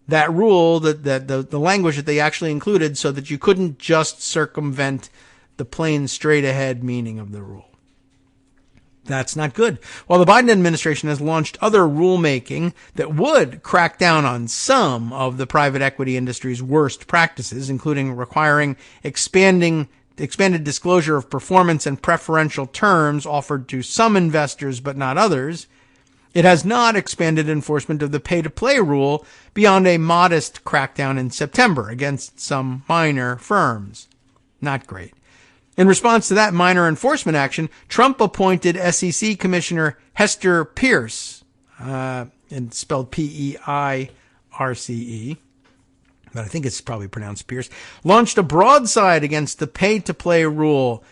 that rule, that the language that they actually included, so that you couldn't just circumvent the plain straight ahead meaning of the rule. That's not good. While the Biden administration has launched other rulemaking that would crack down on some of the private equity industry's worst practices, including requiring expanded disclosure of performance and preferential terms offered to some investors but not others, it has not expanded enforcement of the pay-to-play rule beyond a modest crackdown in September against some minor firms. Not great. In response to that minor enforcement action, Trump appointed SEC Commissioner Hester Pierce, and spelled P-E-I-R-C-E, but I think it's probably pronounced Pierce, launched a broadside against the pay-to-play rule,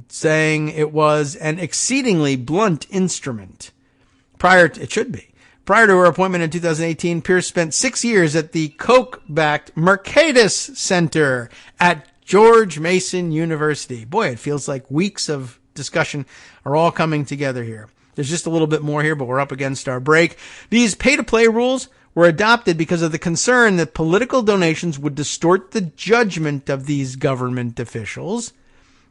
saying it was an exceedingly blunt instrument. It should be. Prior to her appointment in 2018, Pierce spent 6 years at the Koch-backed Mercatus Center at George Mason University. Boy, it feels like weeks of discussion are all coming together here. There's just a little bit more here, but we're up against our break. These pay-to-play rules were adopted because of the concern that political donations would distort the judgment of these government officials,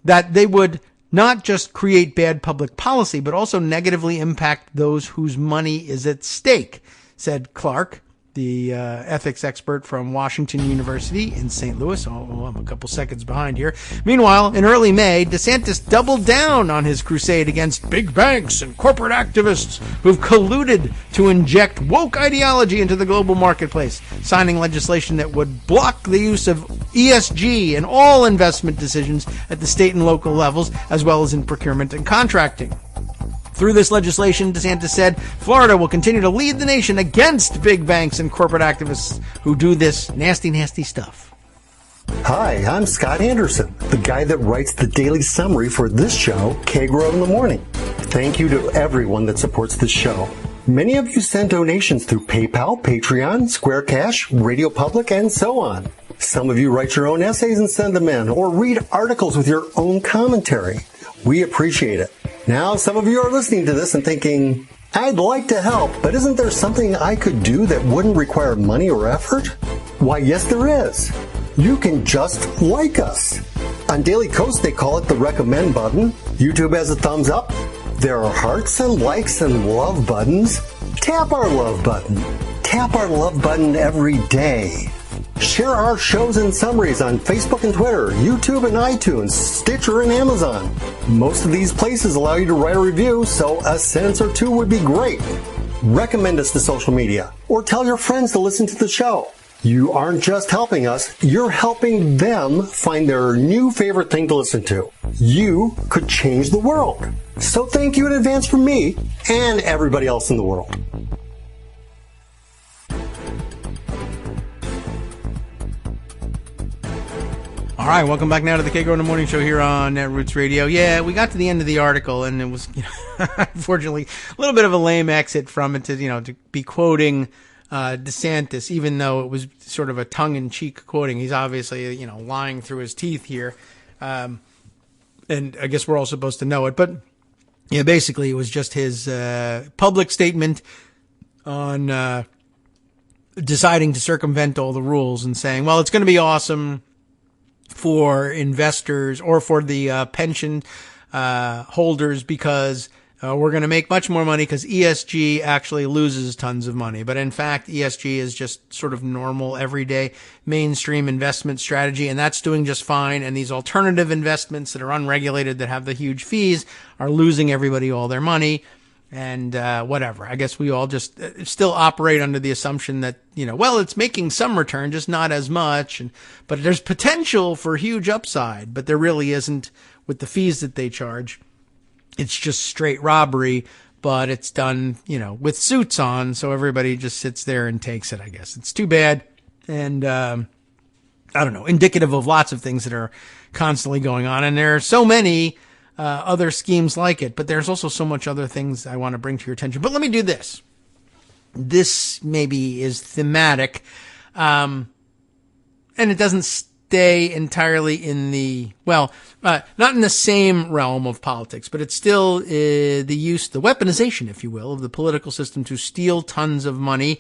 that they would not just create bad public policy, but also negatively impact those whose money is at stake, said Clark, the ethics expert from Washington University in St. Louis. Oh, I'm a couple seconds behind here. Meanwhile, in early May, DeSantis doubled down on his crusade against big banks and corporate activists who've colluded to inject woke ideology into the global marketplace, signing legislation that would block the use of ESG in all investment decisions at the state and local levels, as well as in procurement and contracting. Through this legislation, DeSantis said, Florida will continue to lead the nation against big banks and corporate activists who do this nasty, nasty stuff. Hi, I'm Scott Anderson, the guy that writes the daily summary for this show, Kagro in the Morning. Thank you to everyone that supports this show. Many of you send donations through PayPal, Patreon, Square Cash, Radio Public, and so on. Some of you write your own essays and send them in, or read articles with your own commentary. We appreciate it. Now, some of you are listening to this and thinking, I'd like to help, but isn't there something I could do that wouldn't require money or effort? Why, yes, there is. You can just like us. On Daily Kos, they call it the recommend button. YouTube has a thumbs up. There are hearts and likes and love buttons. Tap our love button. Tap our love button every day. Share our shows and summaries on Facebook and Twitter, YouTube and iTunes, Stitcher and Amazon. Most of these places allow you to write a review, so a sentence or two would be great. Recommend us to social media, or tell your friends to listen to the show. You aren't just helping us, you're helping them find their new favorite thing to listen to. You could change the world. So thank you in advance from me and everybody else in the world. All right, welcome back now to the Kagro in the Morning Show here on Netroots Radio. Yeah, we got to the end of the article, and it was, unfortunately, a little bit of a lame exit from it to be quoting DeSantis, even though it was sort of a tongue-in-cheek quoting. He's obviously, lying through his teeth here, and I guess we're all supposed to know it. But yeah, basically, it was just his public statement on deciding to circumvent all the rules and saying, well, it's going to be awesome for investors or for the pension holders because we're going to make much more money because ESG actually loses tons of money. But in fact, ESG is just sort of normal, everyday, mainstream investment strategy, and that's doing just fine. And these alternative investments that are unregulated, that have the huge fees, are losing everybody all their money. And whatever. I guess we all just still operate under the assumption that, well, it's making some return, just not as much. But there's potential for huge upside, but there really isn't with the fees that they charge. It's just straight robbery, but it's done, with suits on. So everybody just sits there and takes it, I guess. It's too bad. And I don't know, indicative of lots of things that are constantly going on. And there are so many other schemes like it, but there's also so much other things I want to bring to your attention. But let me do this. This maybe is thematic, and it doesn't stay entirely in not in the same realm of politics, but it's still the weaponization, if you will, of the political system to steal tons of money.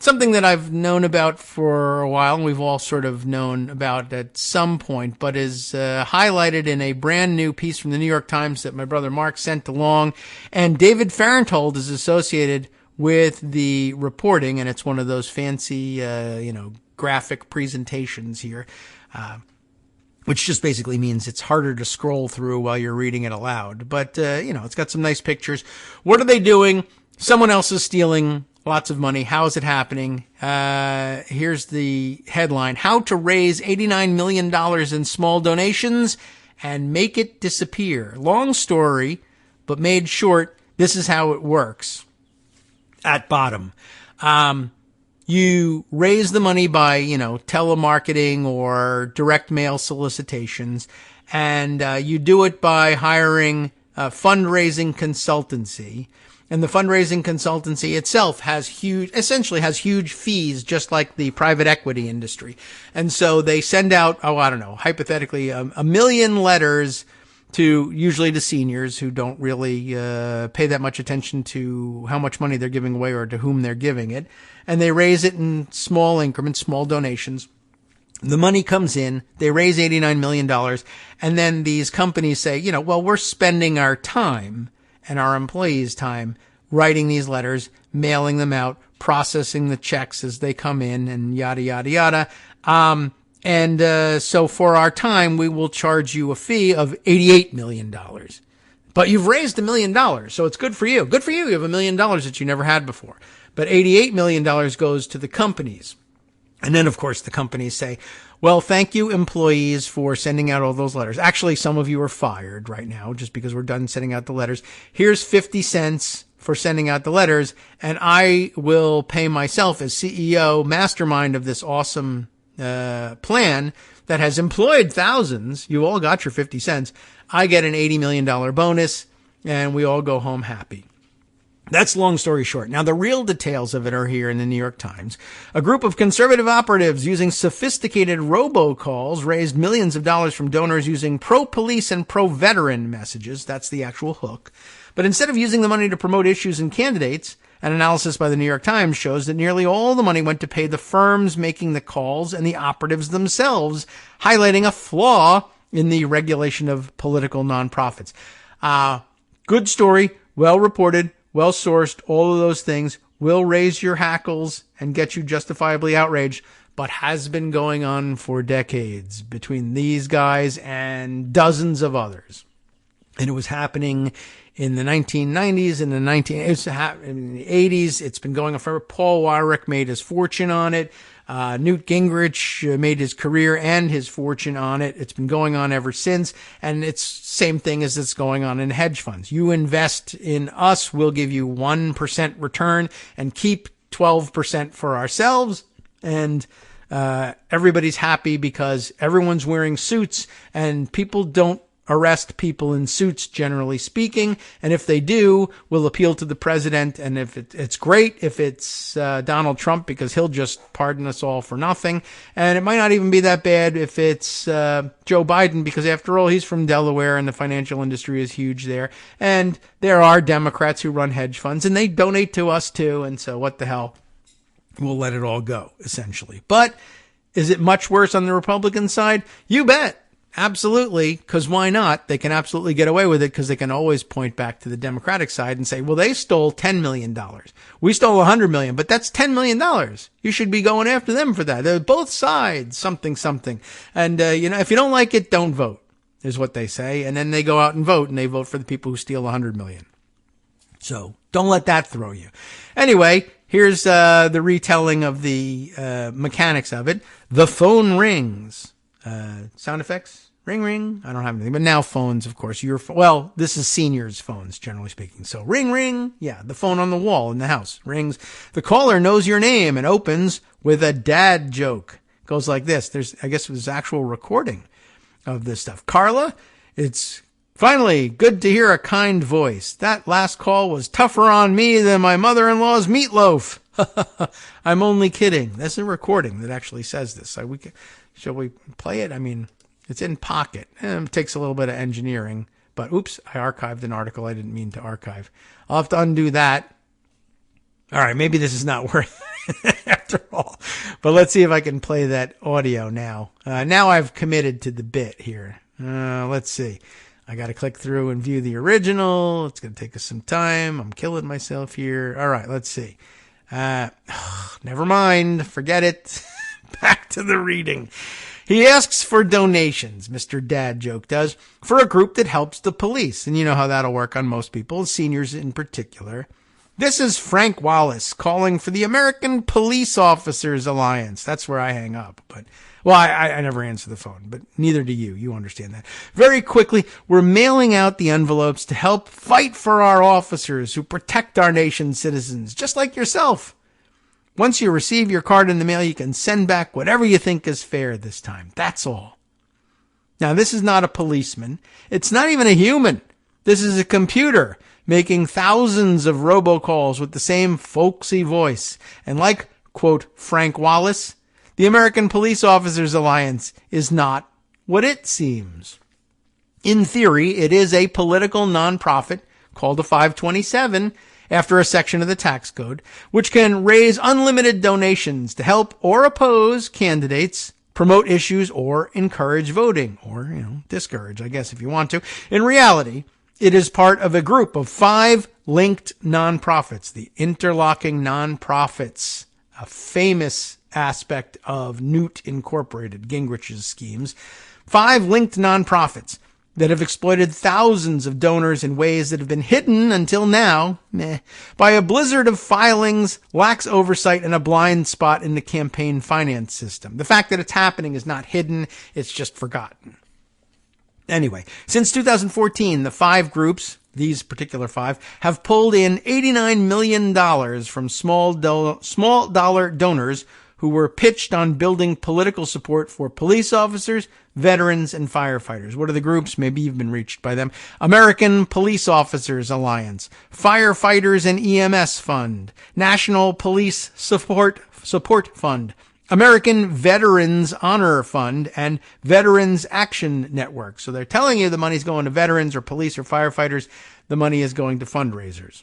Something that I've known about for a while, and we've all sort of known about at some point, but is highlighted in a brand new piece from the New York Times that my brother Mark sent along. And David Farenthold is associated with the reporting, and it's one of those fancy, graphic presentations here, which just basically means it's harder to scroll through while you're reading it aloud. But, it's got some nice pictures. What are they doing? Someone else is stealing lots of money. How is it happening? Here's the headline: How to raise $89 million in small donations and make it disappear. Long story, but made short. This is how it works. At bottom. You raise the money by, telemarketing or direct mail solicitations, and you do it by hiring a fundraising consultancy. And the fundraising consultancy itself essentially has huge fees, just like the private equity industry. And so they send out, hypothetically, a million letters usually to seniors who don't really pay that much attention to how much money they're giving away or to whom they're giving it. And they raise it in small increments, small donations. The money comes in, they raise $89 million, and then these companies say, we're spending our time and our employees' time writing these letters, mailing them out, processing the checks as they come in, and yada, yada, yada. So for our time, we will charge you a fee of $88 million. But you've raised $1 million, so it's good for you. Good for you. You have $1 million that you never had before. But $88 million goes to the companies. And then, of course, the companies say, well, thank you, employees, for sending out all those letters. Actually, some of you are fired right now just because we're done sending out the letters. Here's 50 cents for sending out the letters, and I will pay myself as CEO, mastermind of this awesome plan that has employed thousands. You all got your 50 cents. I get an $80 million bonus, and we all go home happy. That's long story short. Now, the real details of it are here in the New York Times. A group of conservative operatives using sophisticated robocalls raised millions of dollars from donors using pro-police and pro-veteran messages. That's the actual hook. But instead of using the money to promote issues and candidates, an analysis by the New York Times shows that nearly all the money went to pay the firms making the calls and the operatives themselves, highlighting a flaw in the regulation of political nonprofits. Good story, well reported, well sourced, all of those things will raise your hackles and get you justifiably outraged, but has been going on for decades between these guys and dozens of others. And it was happening in the 1990s, in the 80s. It's been going on forever. Paul Weyrich made his fortune on it. Newt Gingrich made his career and his fortune on it. It's been going on ever since. And it's same thing as it's going on in hedge funds. You invest in us, we'll give you 1% return and keep 12% for ourselves. And everybody's happy because everyone's wearing suits and people don't arrest people in suits, generally speaking. And if they do, we'll appeal to the president. And if it's great if it's Donald Trump, because he'll just pardon us all for nothing. And it might not even be that bad if it's Joe Biden, because after all, he's from Delaware and the financial industry is huge there. And there are Democrats who run hedge funds and they donate to us too. And so what the hell? We'll let it all go, essentially. But is it much worse on the Republican side? You bet. Absolutely, because why not? They can absolutely get away with it because they can always point back to the Democratic side and say, well, they stole $10 million. We stole $100 million, but that's $10 million. You should be going after them for that. They're both sides, something. And, if you don't like it, don't vote, is what they say. And then they go out and vote, and they vote for the people who steal $100 million. So don't let that throw you. Anyway, here's the retelling of the mechanics of it. The phone rings. Sound effects? Ring, ring. I don't have anything. But now phones, of course. This is seniors' phones, generally speaking. So ring, ring. Yeah, the phone on the wall in the house rings. The caller knows your name and opens with a dad joke. Goes like this. I guess there's actual recording of this stuff. Carla, it's finally good to hear a kind voice. That last call was tougher on me than my mother-in-law's meatloaf. I'm only kidding. That's a recording that actually says this. Shall we play it? I mean, it's in Pocket. It takes a little bit of engineering, but oops, I archived an article I didn't mean to archive. I'll have to undo that. All right, maybe this is not worth it after all, but let's see if I can play that audio now. Now I've committed to the bit here. Let's see. I got to click through and view the original. It's going to take us some time. I'm killing myself here. All right, let's see. Never mind. Forget it. Back to the reading. He asks for donations, Mr. Dad Joke does, for a group that helps the police. And you know how that'll work on most people, seniors in particular. This is Frank Wallace calling for the American Police Officers Alliance. That's where I hang up. But, I never answer the phone, but neither do you. You understand that. Very quickly, we're mailing out the envelopes to help fight for our officers who protect our nation's citizens, just like yourself. Once you receive your card in the mail, you can send back whatever you think is fair this time. That's all. Now, this is not a policeman. It's not even a human. This is a computer making thousands of robocalls with the same folksy voice. And like, quote, Frank Wallace, the American Police Officers Alliance is not what it seems. In theory, it is a political nonprofit called a 527 after a section of the tax code, which can raise unlimited donations to help or oppose candidates, promote issues, or encourage voting, or, discourage, I guess, if you want to. In reality, it is part of a group of 5 linked nonprofits, the interlocking nonprofits, a famous aspect of Newt Incorporated, Gingrich's schemes. 5 linked nonprofits that have exploited thousands of donors in ways that have been hidden until now, by a blizzard of filings, lax oversight, and a blind spot in the campaign finance system. The fact that it's happening is not hidden, it's just forgotten. Anyway, since 2014, the 5 groups, these particular 5, have pulled in $89 million from small dollar donors who were pitched on building political support for police officers, veterans, and firefighters. What are the groups? Maybe you've been reached by them. American Police Officers Alliance, Firefighters and EMS Fund, National Police Support Fund, American Veterans Honor Fund, and Veterans Action Network. So they're telling you the money's going to veterans or police or firefighters. The money is going to fundraisers.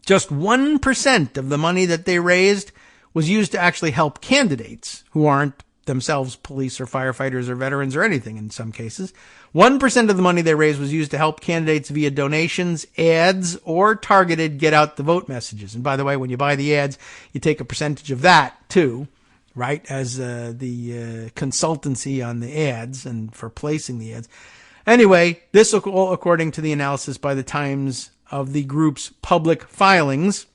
Just 1% of the money that they raised was used to actually help candidates who aren't themselves police or firefighters or veterans or anything in some cases. 1% of the money they raised was used to help candidates via donations, ads, or targeted get out the vote messages. And by the way, when you buy the ads, you take a percentage of that too, right, as the consultancy on the ads and for placing the ads. Anyway, this all according to the analysis by the Times of the group's public filings.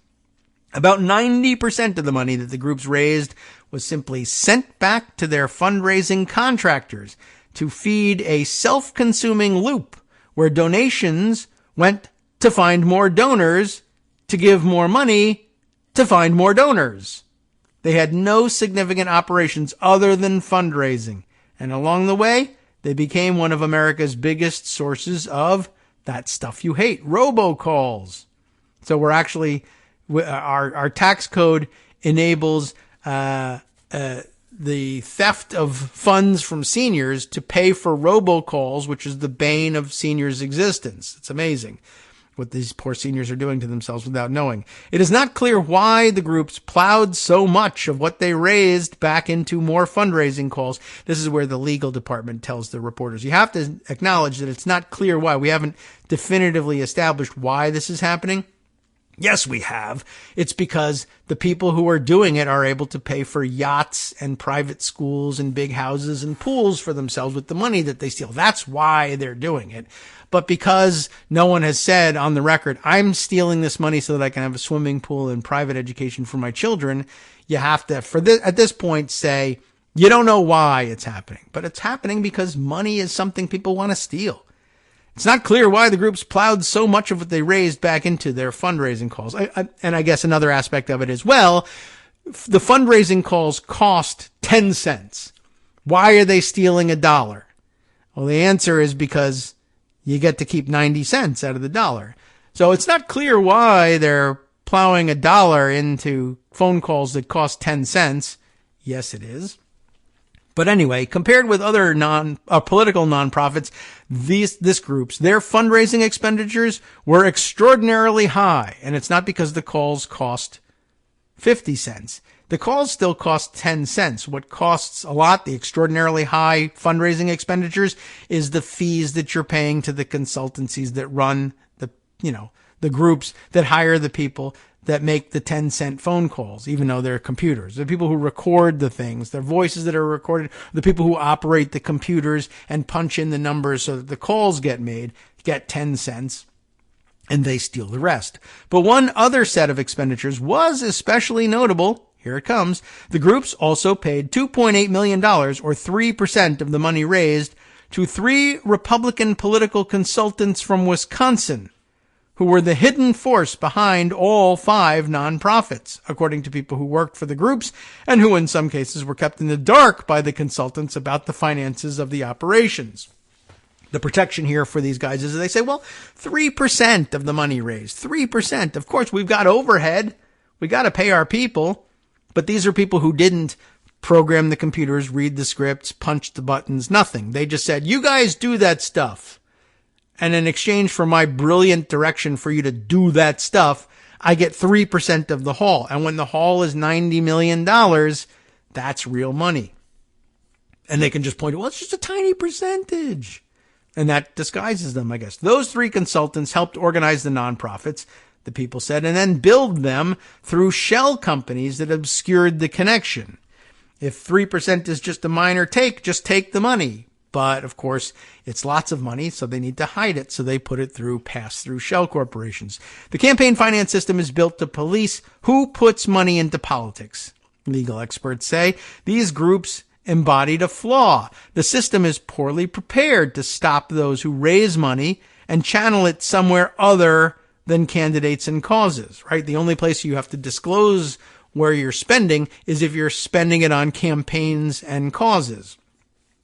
About 90% of the money that the groups raised was simply sent back to their fundraising contractors to feed a self-consuming loop where donations went to find more donors, to give more money, to find more donors. They had no significant operations other than fundraising. And along the way, they became one of America's biggest sources of that stuff you hate, robocalls. So we're actually... Our tax code enables the theft of funds from seniors to pay for robocalls, which is the bane of seniors' existence. It's amazing what these poor seniors are doing to themselves without knowing. It is not clear why the groups plowed so much of what they raised back into more fundraising calls. This is where the legal department tells the reporters. You have to acknowledge that it's not clear why. We haven't definitively established why this is happening. Yes, we have. It's because the people who are doing it are able to pay for yachts and private schools and big houses and pools for themselves with the money that they steal. That's why they're doing it. But because no one has said on the record, I'm stealing this money so that I can have a swimming pool and private education for my children, you have to, at this point, say, you don't know why it's happening. But it's happening because money is something people want to steal. It's not clear why the groups plowed so much of what they raised back into their fundraising calls. And I guess another aspect of it is, well, the fundraising calls cost 10 cents. Why are they stealing $1? Well, the answer is because you get to keep 90 cents out of the dollar. So it's not clear why they're plowing $1 into phone calls that cost 10 cents. Yes, it is. But anyway, compared with other political nonprofits, this group's, their fundraising expenditures were extraordinarily high. And it's not because the calls cost 50 cents. The calls still cost 10 cents. What costs a lot, the extraordinarily high fundraising expenditures, is the fees that you're paying to the consultancies that run the groups that hire the people that make the 10-cent phone calls, even though they're computers. The people who record the things, their voices that are recorded, the people who operate the computers and punch in the numbers so that the calls get made, get 10 cents, and they steal the rest. But one other set of expenditures was especially notable. Here it comes. The groups also paid $2.8 million, or 3% of the money raised, to 3 Republican political consultants from Wisconsin, who were the hidden force behind all 5 nonprofits, according to people who worked for the groups and who in some cases were kept in the dark by the consultants about the finances of the operations. The protection here for these guys is they say, well, 3% of the money raised, 3%. Of course, we've got overhead. We got to pay our people. But these are people who didn't program the computers, read the scripts, punch the buttons, nothing. They just said, you guys do that stuff. And in exchange for my brilliant direction for you to do that stuff, I get 3% of the haul. And when the haul is $90 million, that's real money. And they can just point to, well, it's just a tiny percentage. And that disguises them, I guess. Those 3 consultants helped organize the nonprofits, the people said, and then build them through shell companies that obscured the connection. If 3% is just a minor take, just take the money. But, of course, it's lots of money, so they need to hide it, so they put it through pass-through shell corporations. The campaign finance system is built to police who puts money into politics. Legal experts say these groups embodied a flaw. The system is poorly prepared to stop those who raise money and channel it somewhere other than candidates and causes, right? The only place you have to disclose where you're spending is if you're spending it on campaigns and causes.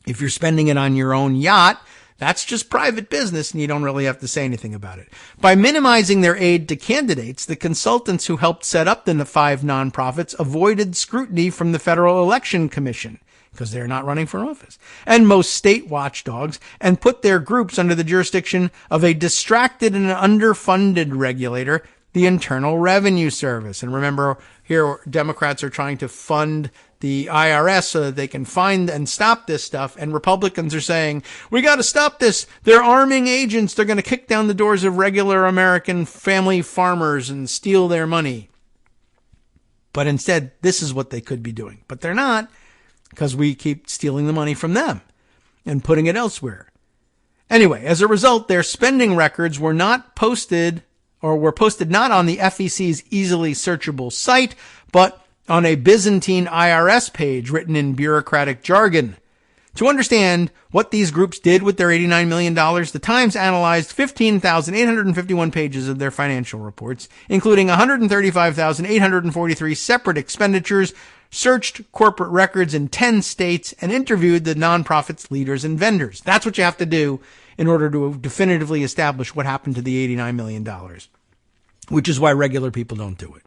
If you're spending it on your own yacht, that's just private business and you don't really have to say anything about it. By minimizing their aid to candidates, the consultants who helped set up the 5 nonprofits avoided scrutiny from the Federal Election Commission because they're not running for office, and most state watchdogs, and put their groups under the jurisdiction of a distracted and underfunded regulator, the Internal Revenue Service. And remember, here Democrats are trying to fund the IRS so that they can find and stop this stuff, and Republicans are saying, we got to stop this. They're arming agents. They're going to kick down the doors of regular American family farmers and steal their money. But instead, this is what they could be doing. But they're not, because we keep stealing the money from them and putting it elsewhere. Anyway, as a result, their spending records were not posted, or were posted not on the FEC's easily searchable site, but on a Byzantine IRS page written in bureaucratic jargon. To understand what these groups did with their $89 million, the Times analyzed 15,851 pages of their financial reports, including 135,843 separate expenditures, searched corporate records in 10 states, and interviewed the nonprofits' leaders and vendors. That's what you have to do in order to definitively establish what happened to the $89 million, which is why regular people don't do it.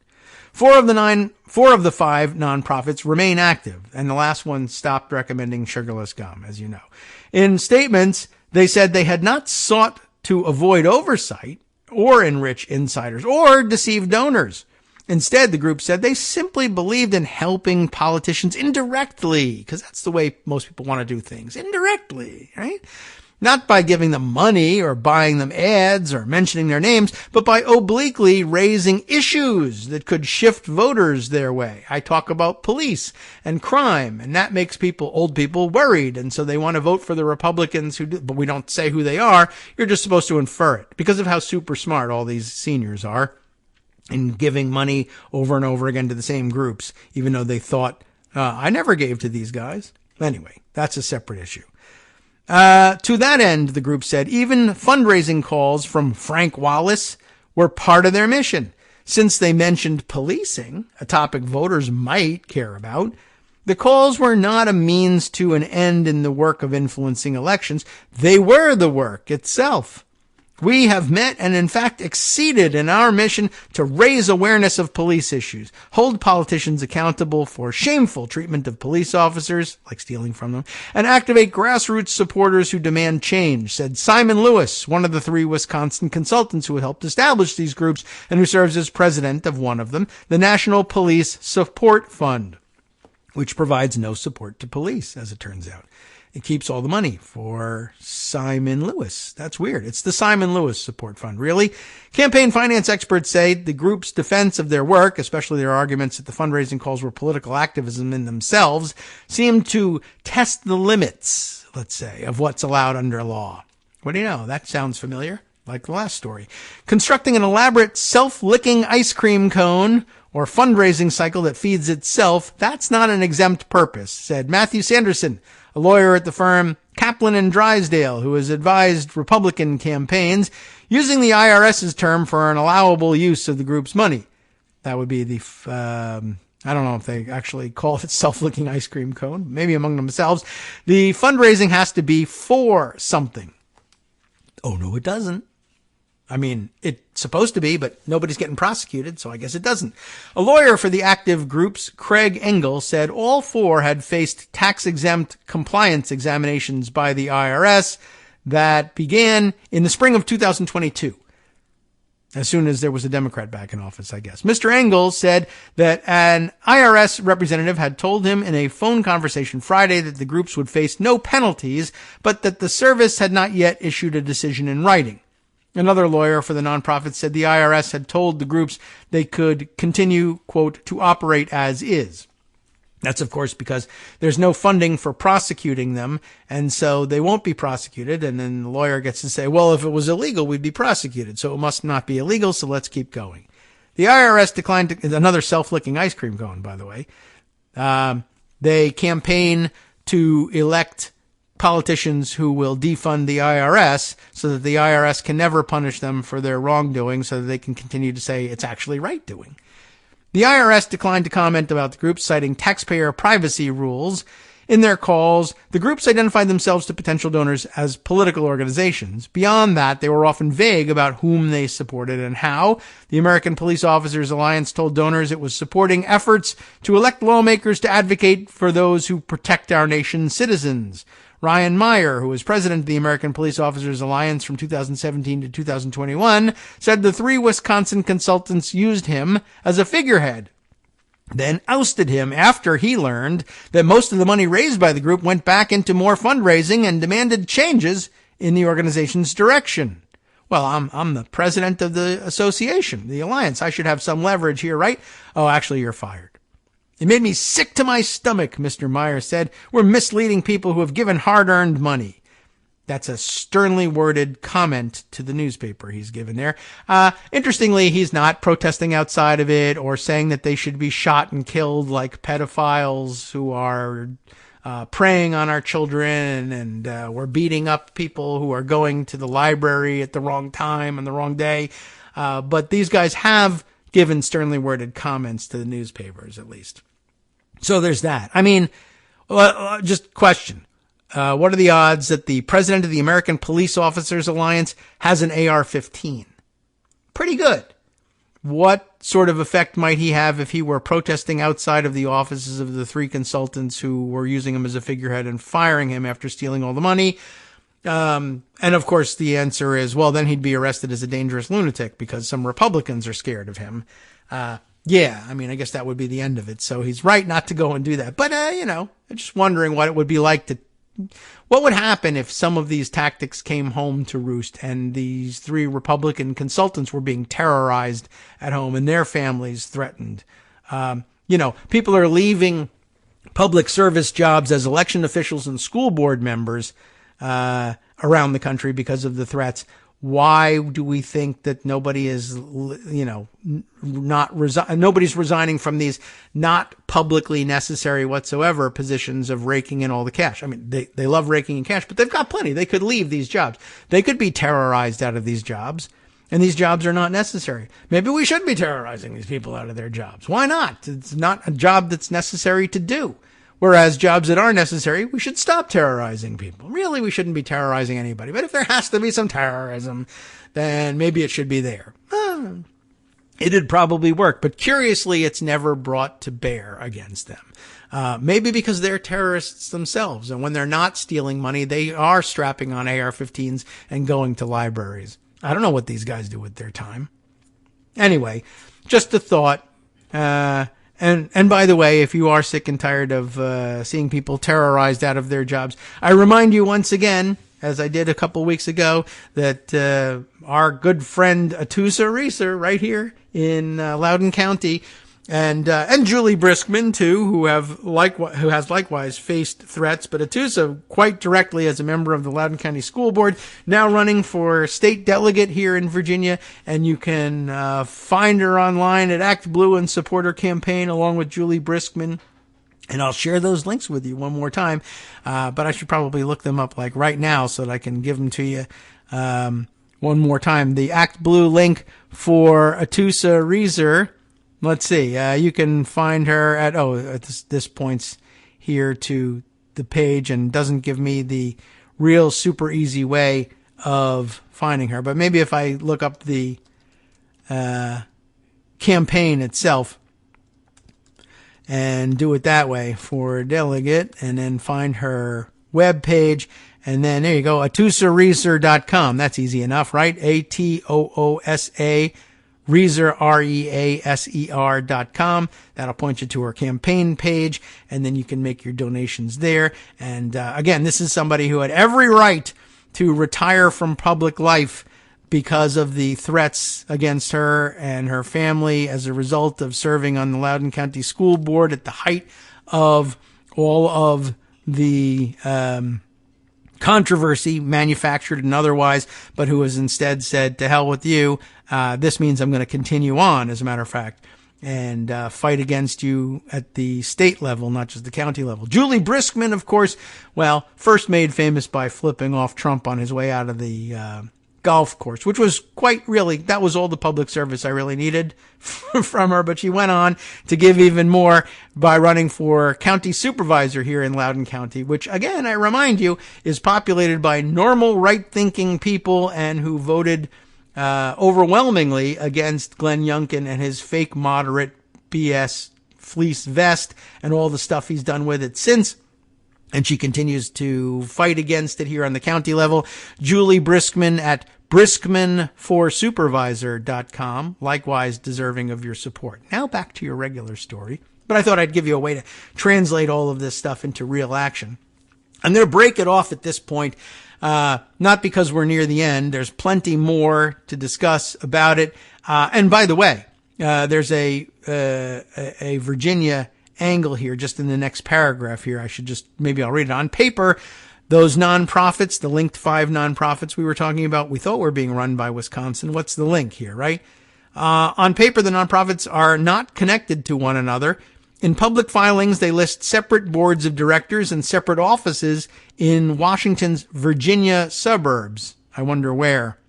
4 of the 5 nonprofits remain active, and the last one stopped recommending sugarless gum, as you know. In statements, they said they had not sought to avoid oversight or enrich insiders or deceive donors. Instead, the group said they simply believed in helping politicians indirectly, because that's the way most people want to do things, indirectly, right? Not by giving them money or buying them ads or mentioning their names, but by obliquely raising issues that could shift voters their way. I talk about police and crime, and that makes old people worried, and so they want to vote for the Republicans who do, but we don't say who they are. You're just supposed to infer it because of how super smart all these seniors are in giving money over and over again to the same groups, even though they thought, I never gave to these guys. Anyway, that's a separate issue. To that end, the group said, even fundraising calls from Frank Wallace were part of their mission. Since they mentioned policing, a topic voters might care about, the calls were not a means to an end in the work of influencing elections. They were the work itself. We have met and in fact exceeded in our mission to raise awareness of police issues, hold politicians accountable for shameful treatment of police officers, like stealing from them, and activate grassroots supporters who demand change, said Simon Lewis, one of the 3 Wisconsin consultants who helped establish these groups and who serves as president of one of them, the National Police Support Fund, which provides no support to police, as it turns out. It keeps all the money for Simon Lewis. That's weird. It's the Simon Lewis Support Fund. Really? Campaign finance experts say the group's defense of their work, especially their arguments that the fundraising calls were political activism in themselves, seem to test the limits, let's say, of what's allowed under law. What do you know? That sounds familiar, like the last story. Constructing an elaborate self-licking ice cream cone or fundraising cycle that feeds itself, that's not an exempt purpose, said Matthew Sanderson, a lawyer at the firm Kaplan and Drysdale, who has advised Republican campaigns. using the IRS's term for an allowable use of the group's money. That would be the, I don't know if they actually call it self-licking ice cream cone, maybe among themselves. The fundraising has to be for something. Oh, no, it doesn't. I mean, it's supposed to be, but nobody's getting prosecuted, so I guess it doesn't. A lawyer for the active groups, Craig Engel, said all four had faced tax-exempt compliance examinations by the IRS that began in the spring of 2022. As soon as there was a Democrat back in office, I guess. Mr. Engel said that an IRS representative had told him in a phone conversation Friday that the groups would face no penalties, but that the service had not yet issued a decision in writing. Another lawyer for the nonprofit said the IRS had told the groups they could continue, quote, to operate as is. That's, of course, because there's no funding for prosecuting them, and so they won't be prosecuted. And then the lawyer gets to say, well, if it was illegal, we'd be prosecuted, so it must not be illegal, so let's keep going. The IRS declined to, another self-licking ice cream cone, by the way. They campaign to elect politicians who will defund the IRS so that the IRS can never punish them for their wrongdoing, so that they can continue to say it's actually right doing. The IRS declined to comment about the groups, citing taxpayer privacy rules. In their calls, the groups identified themselves to potential donors as political organizations. Beyond that, they were often vague about whom they supported and how. The American Police Officers Alliance told donors it was supporting efforts to elect lawmakers to advocate for those who protect our nation's citizens. Ryan Meyer, who was president of the American Police Officers Alliance from 2017 to 2021, said the three Wisconsin consultants used him as a figurehead, then ousted him after he learned that most of the money raised by the group went back into more fundraising and demanded changes in the organization's direction. Well, I'm the president of the association, the alliance. I should have some leverage here, right? Oh, actually, you're fired. It made me sick to my stomach, Mr. Meyer said. We're misleading people who have given hard-earned money. That's a sternly worded comment to the newspaper he's given there. Interestingly, he's not protesting outside of it or saying that they should be shot and killed like pedophiles who are preying on our children, and we're beating up people who are going to the library at the wrong time on the wrong day. But these guys have given sternly worded comments to the newspapers, at least. So there's that. I mean, just question. What are the odds that the president of the American Police Officers Alliance has an AR-15? Pretty good. What sort of effect might he have if he were protesting outside of the offices of the three consultants who were using him as a figurehead and firing him after stealing all the money? And of course the answer is, well, then he'd be arrested as a dangerous lunatic because some Republicans are scared of him. Yeah, I mean, I guess that would be the end of it. So he's right not to go and do that. But, I'm just wondering what it would be like what would happen if some of these tactics came home to roost and these three Republican consultants were being terrorized at home and their families threatened. People are leaving public service jobs as election officials and school board members around the country because of the threats. Why do we think that nobody is, nobody's resigning from these not publicly necessary whatsoever positions of raking in all the cash? I mean, they love raking in cash, but they've got plenty. They could leave these jobs. They could be terrorized out of these jobs, and these jobs are not necessary. Maybe we should be terrorizing these people out of their jobs. Why not? It's not a job that's necessary to do. Whereas jobs that are necessary, we should stop terrorizing people. Really, we shouldn't be terrorizing anybody. But if there has to be some terrorism, then maybe it should be there. It'd probably work. But curiously, it's never brought to bear against them. Maybe because they're terrorists themselves. And when they're not stealing money, they are strapping on AR-15s and going to libraries. I don't know what these guys do with their time. Anyway, just a thought. And by the way, if you are sick and tired of seeing people terrorized out of their jobs, I remind you once again, as I did a couple weeks ago, that our good friend Atusa Reeser right here in Loudoun County, and Julie Briskman too, who has likewise faced threats, but Atusa quite directly as a member of the Loudoun County School Board, now running for state delegate here in Virginia, and you can find her online at Act Blue and support her campaign along with Julie Briskman. And I'll share those links with you one more time, but I should probably look them up like right now so that I can give them to you. one more time. The Act Blue link for Atusa Reeser. Let's see. You can find her at this points here to the page and doesn't give me the real super easy way of finding her. But maybe if I look up the campaign itself and do it that way for delegate and then find her web page. And then there you go, atusareeser.com. That's easy enough, right? ATOOSA Reeser, REASER.com. That'll point you to her campaign page, and then you can make your donations there. And again, this is somebody who had every right to retire from public life because of the threats against her and her family as a result of serving on the Loudoun County School Board at the height of all of the controversy, manufactured and otherwise, but who has instead said, to hell with you. This means I'm going to continue on, as a matter of fact, and fight against you at the state level, not just the county level. Julie Briskman, of course, well, first made famous by flipping off Trump on his way out of the golf course, which was that was all the public service I really needed from her. But she went on to give even more by running for county supervisor here in Loudoun County, which, again, I remind you, is populated by normal, right-thinking people and who voted overwhelmingly against Glenn Youngkin and his fake moderate BS fleece vest and all the stuff he's done with it since. And she continues to fight against it here on the county level. Julie Briskman at briskmanforsupervisor.com, likewise deserving of your support. Now back to your regular story. But I thought I'd give you a way to translate all of this stuff into real action. I'm going to break it off at this point, not because we're near the end. There's plenty more to discuss about it. And by the way, there's a Virginia angle here just in the next paragraph here. I'll read it on paper. Those nonprofits, the linked 5 nonprofits we were talking about, we thought were being run by Wisconsin. What's the link here, right? On paper, the nonprofits are not connected to one another. In public filings, they list separate boards of directors and separate offices in Washington's Virginia suburbs. I wonder where.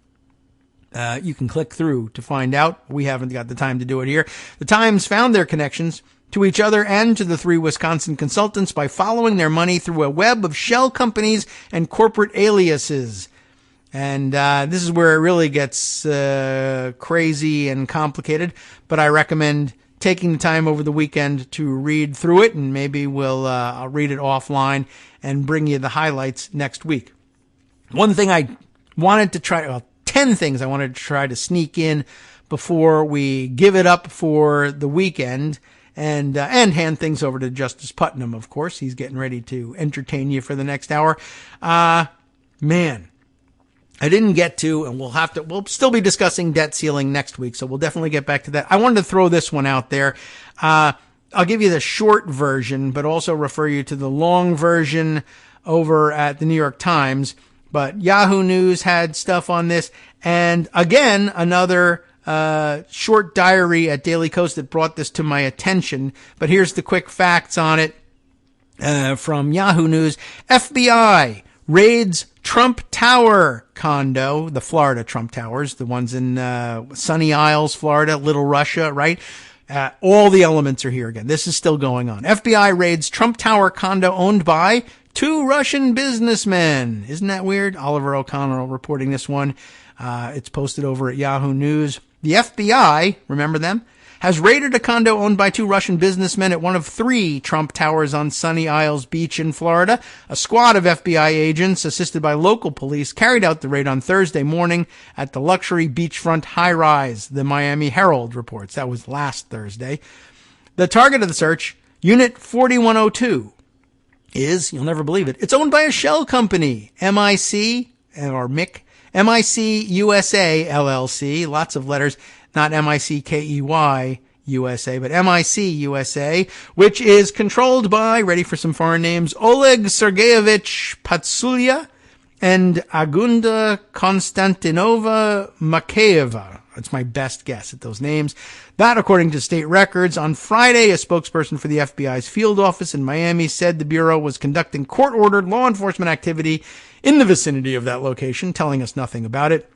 You can click through to find out. We haven't got the time to do it here. The Times found their connections to each other and to the 3 Wisconsin consultants by following their money through a web of shell companies and corporate aliases. And this is where it really gets crazy and complicated, but I recommend taking the time over the weekend to read through it, and maybe I'll read it offline and bring you the highlights next week. 10 things I wanted to try to sneak in before we give it up for the weekend. And hand things over to Justice Putnam, of course. He's getting ready to entertain you for the next hour. Man, I didn't get to, and we'll still be discussing debt ceiling next week, so we'll definitely get back to that. I wanted to throw this one out there. I'll give you the short version, but also refer you to the long version over at the New York Times. But Yahoo News had stuff on this, and again, another short diary at Daily Kos that brought this to my attention. But here's the quick facts on it from Yahoo News. FBI raids Trump Tower condo, the Florida Trump Towers, the ones in Sunny Isles, Florida, Little Russia, right? All the elements are here again. This is still going on. FBI raids Trump Tower condo owned by 2 Russian businessmen. Isn't that weird? Oliver O'Connell reporting this one. It's posted over at Yahoo News. The FBI, remember them, has raided a condo owned by 2 Russian businessmen at one of 3 Trump Towers on Sunny Isles Beach in Florida. A squad of FBI agents, assisted by local police, carried out the raid on Thursday morning at the luxury beachfront high-rise, the Miami Herald reports. That was last Thursday. The target of the search, Unit 4102, is, you'll never believe it, it's owned by a shell company, MIC, or MIC, MIC USA LLC, lots of letters, not MICKEY USA, but MIC USA, which is controlled by, ready for some foreign names, Oleg Sergeyevich Patsulia and Agunda Konstantinova Makeeva. That's my best guess at those names. That, according to state records, on Friday, a spokesperson for the FBI's field office in Miami said the Bureau was conducting court-ordered law enforcement activity in the vicinity of that location, telling us nothing about it.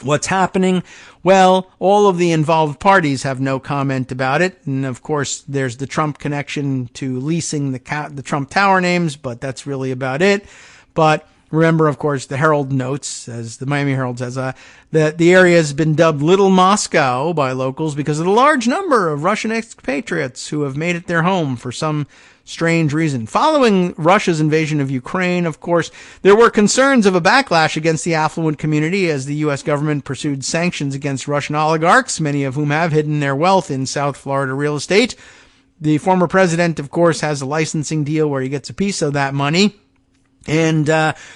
What's happening? Well, all of the involved parties have no comment about it. And of course, there's the Trump connection to leasing the Trump Tower names, but that's really about it. But remember, of course, the Herald notes, as the Miami Herald says, that the area has been dubbed Little Moscow by locals because of the large number of Russian expatriates who have made it their home for some strange reason. Following Russia's invasion of Ukraine, of course, there were concerns of a backlash against the affluent community as the U.S. government pursued sanctions against Russian oligarchs, many of whom have hidden their wealth in South Florida real estate. The former president, of course, has a licensing deal where he gets a piece of that money. And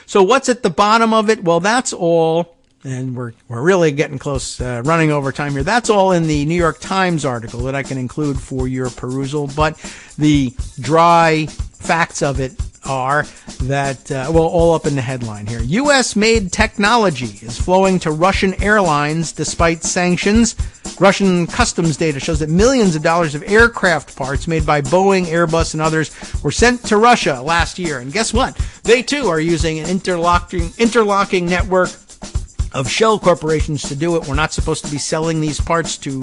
so what's at the bottom of it? Well, that's all, and we're really getting close, running over time here. That's all in the New York Times article that I can include for your perusal. But the dry facts of it are that, all up in the headline here. U.S.-made technology is flowing to Russian airlines despite sanctions. Russian customs data shows that millions of dollars of aircraft parts made by Boeing, Airbus, and others were sent to Russia last year. And guess what? They, too, are using an interlocking network of shell corporations to do it. We're not supposed to be selling these parts to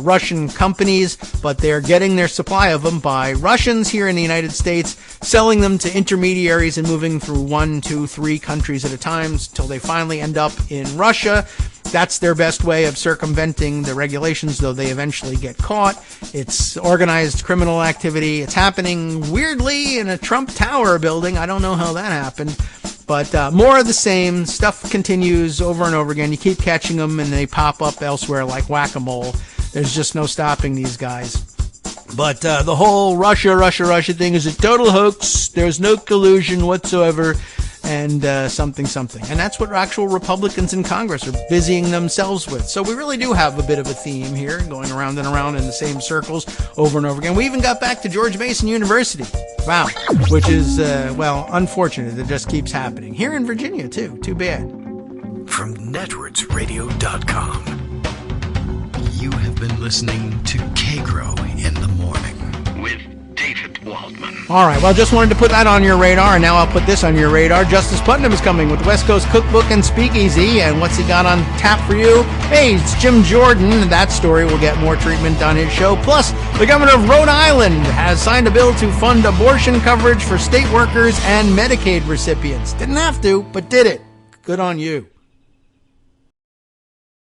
Russian companies, but they're getting their supply of them by Russians here in the United States, selling them to intermediaries and moving through 1, 2, 3 countries at a time until they finally end up in Russia. That's their best way of circumventing the regulations, though they eventually get caught. It's organized criminal activity. It's happening weirdly in a Trump Tower building. I don't know how that happened. But more of the same. Stuff continues over and over again. You keep catching them, and they pop up elsewhere like whack-a-mole. There's just no stopping these guys. But the whole Russia thing is a total hoax. There's no collusion whatsoever. And something. And that's what actual Republicans in Congress are busying themselves with. So we really do have a bit of a theme here, going around and around in the same circles over and over again. We even got back to George Mason University. Wow. Which is, unfortunate. It just keeps happening. Here in Virginia, too. Too bad. From netrootsradio.com, you have been listening to Kagro in the Morning with David Waldman. All right, well, just wanted to put that on your radar, and now I'll put this on your radar. Justice Putnam is coming with West Coast Cookbook and Speakeasy, and what's he got on tap for you? Hey, it's Jim Jordan. That story will get more treatment on his show. Plus, the governor of Rhode Island has signed a bill to fund abortion coverage for state workers and Medicaid recipients. Didn't have to, but did it. Good on you.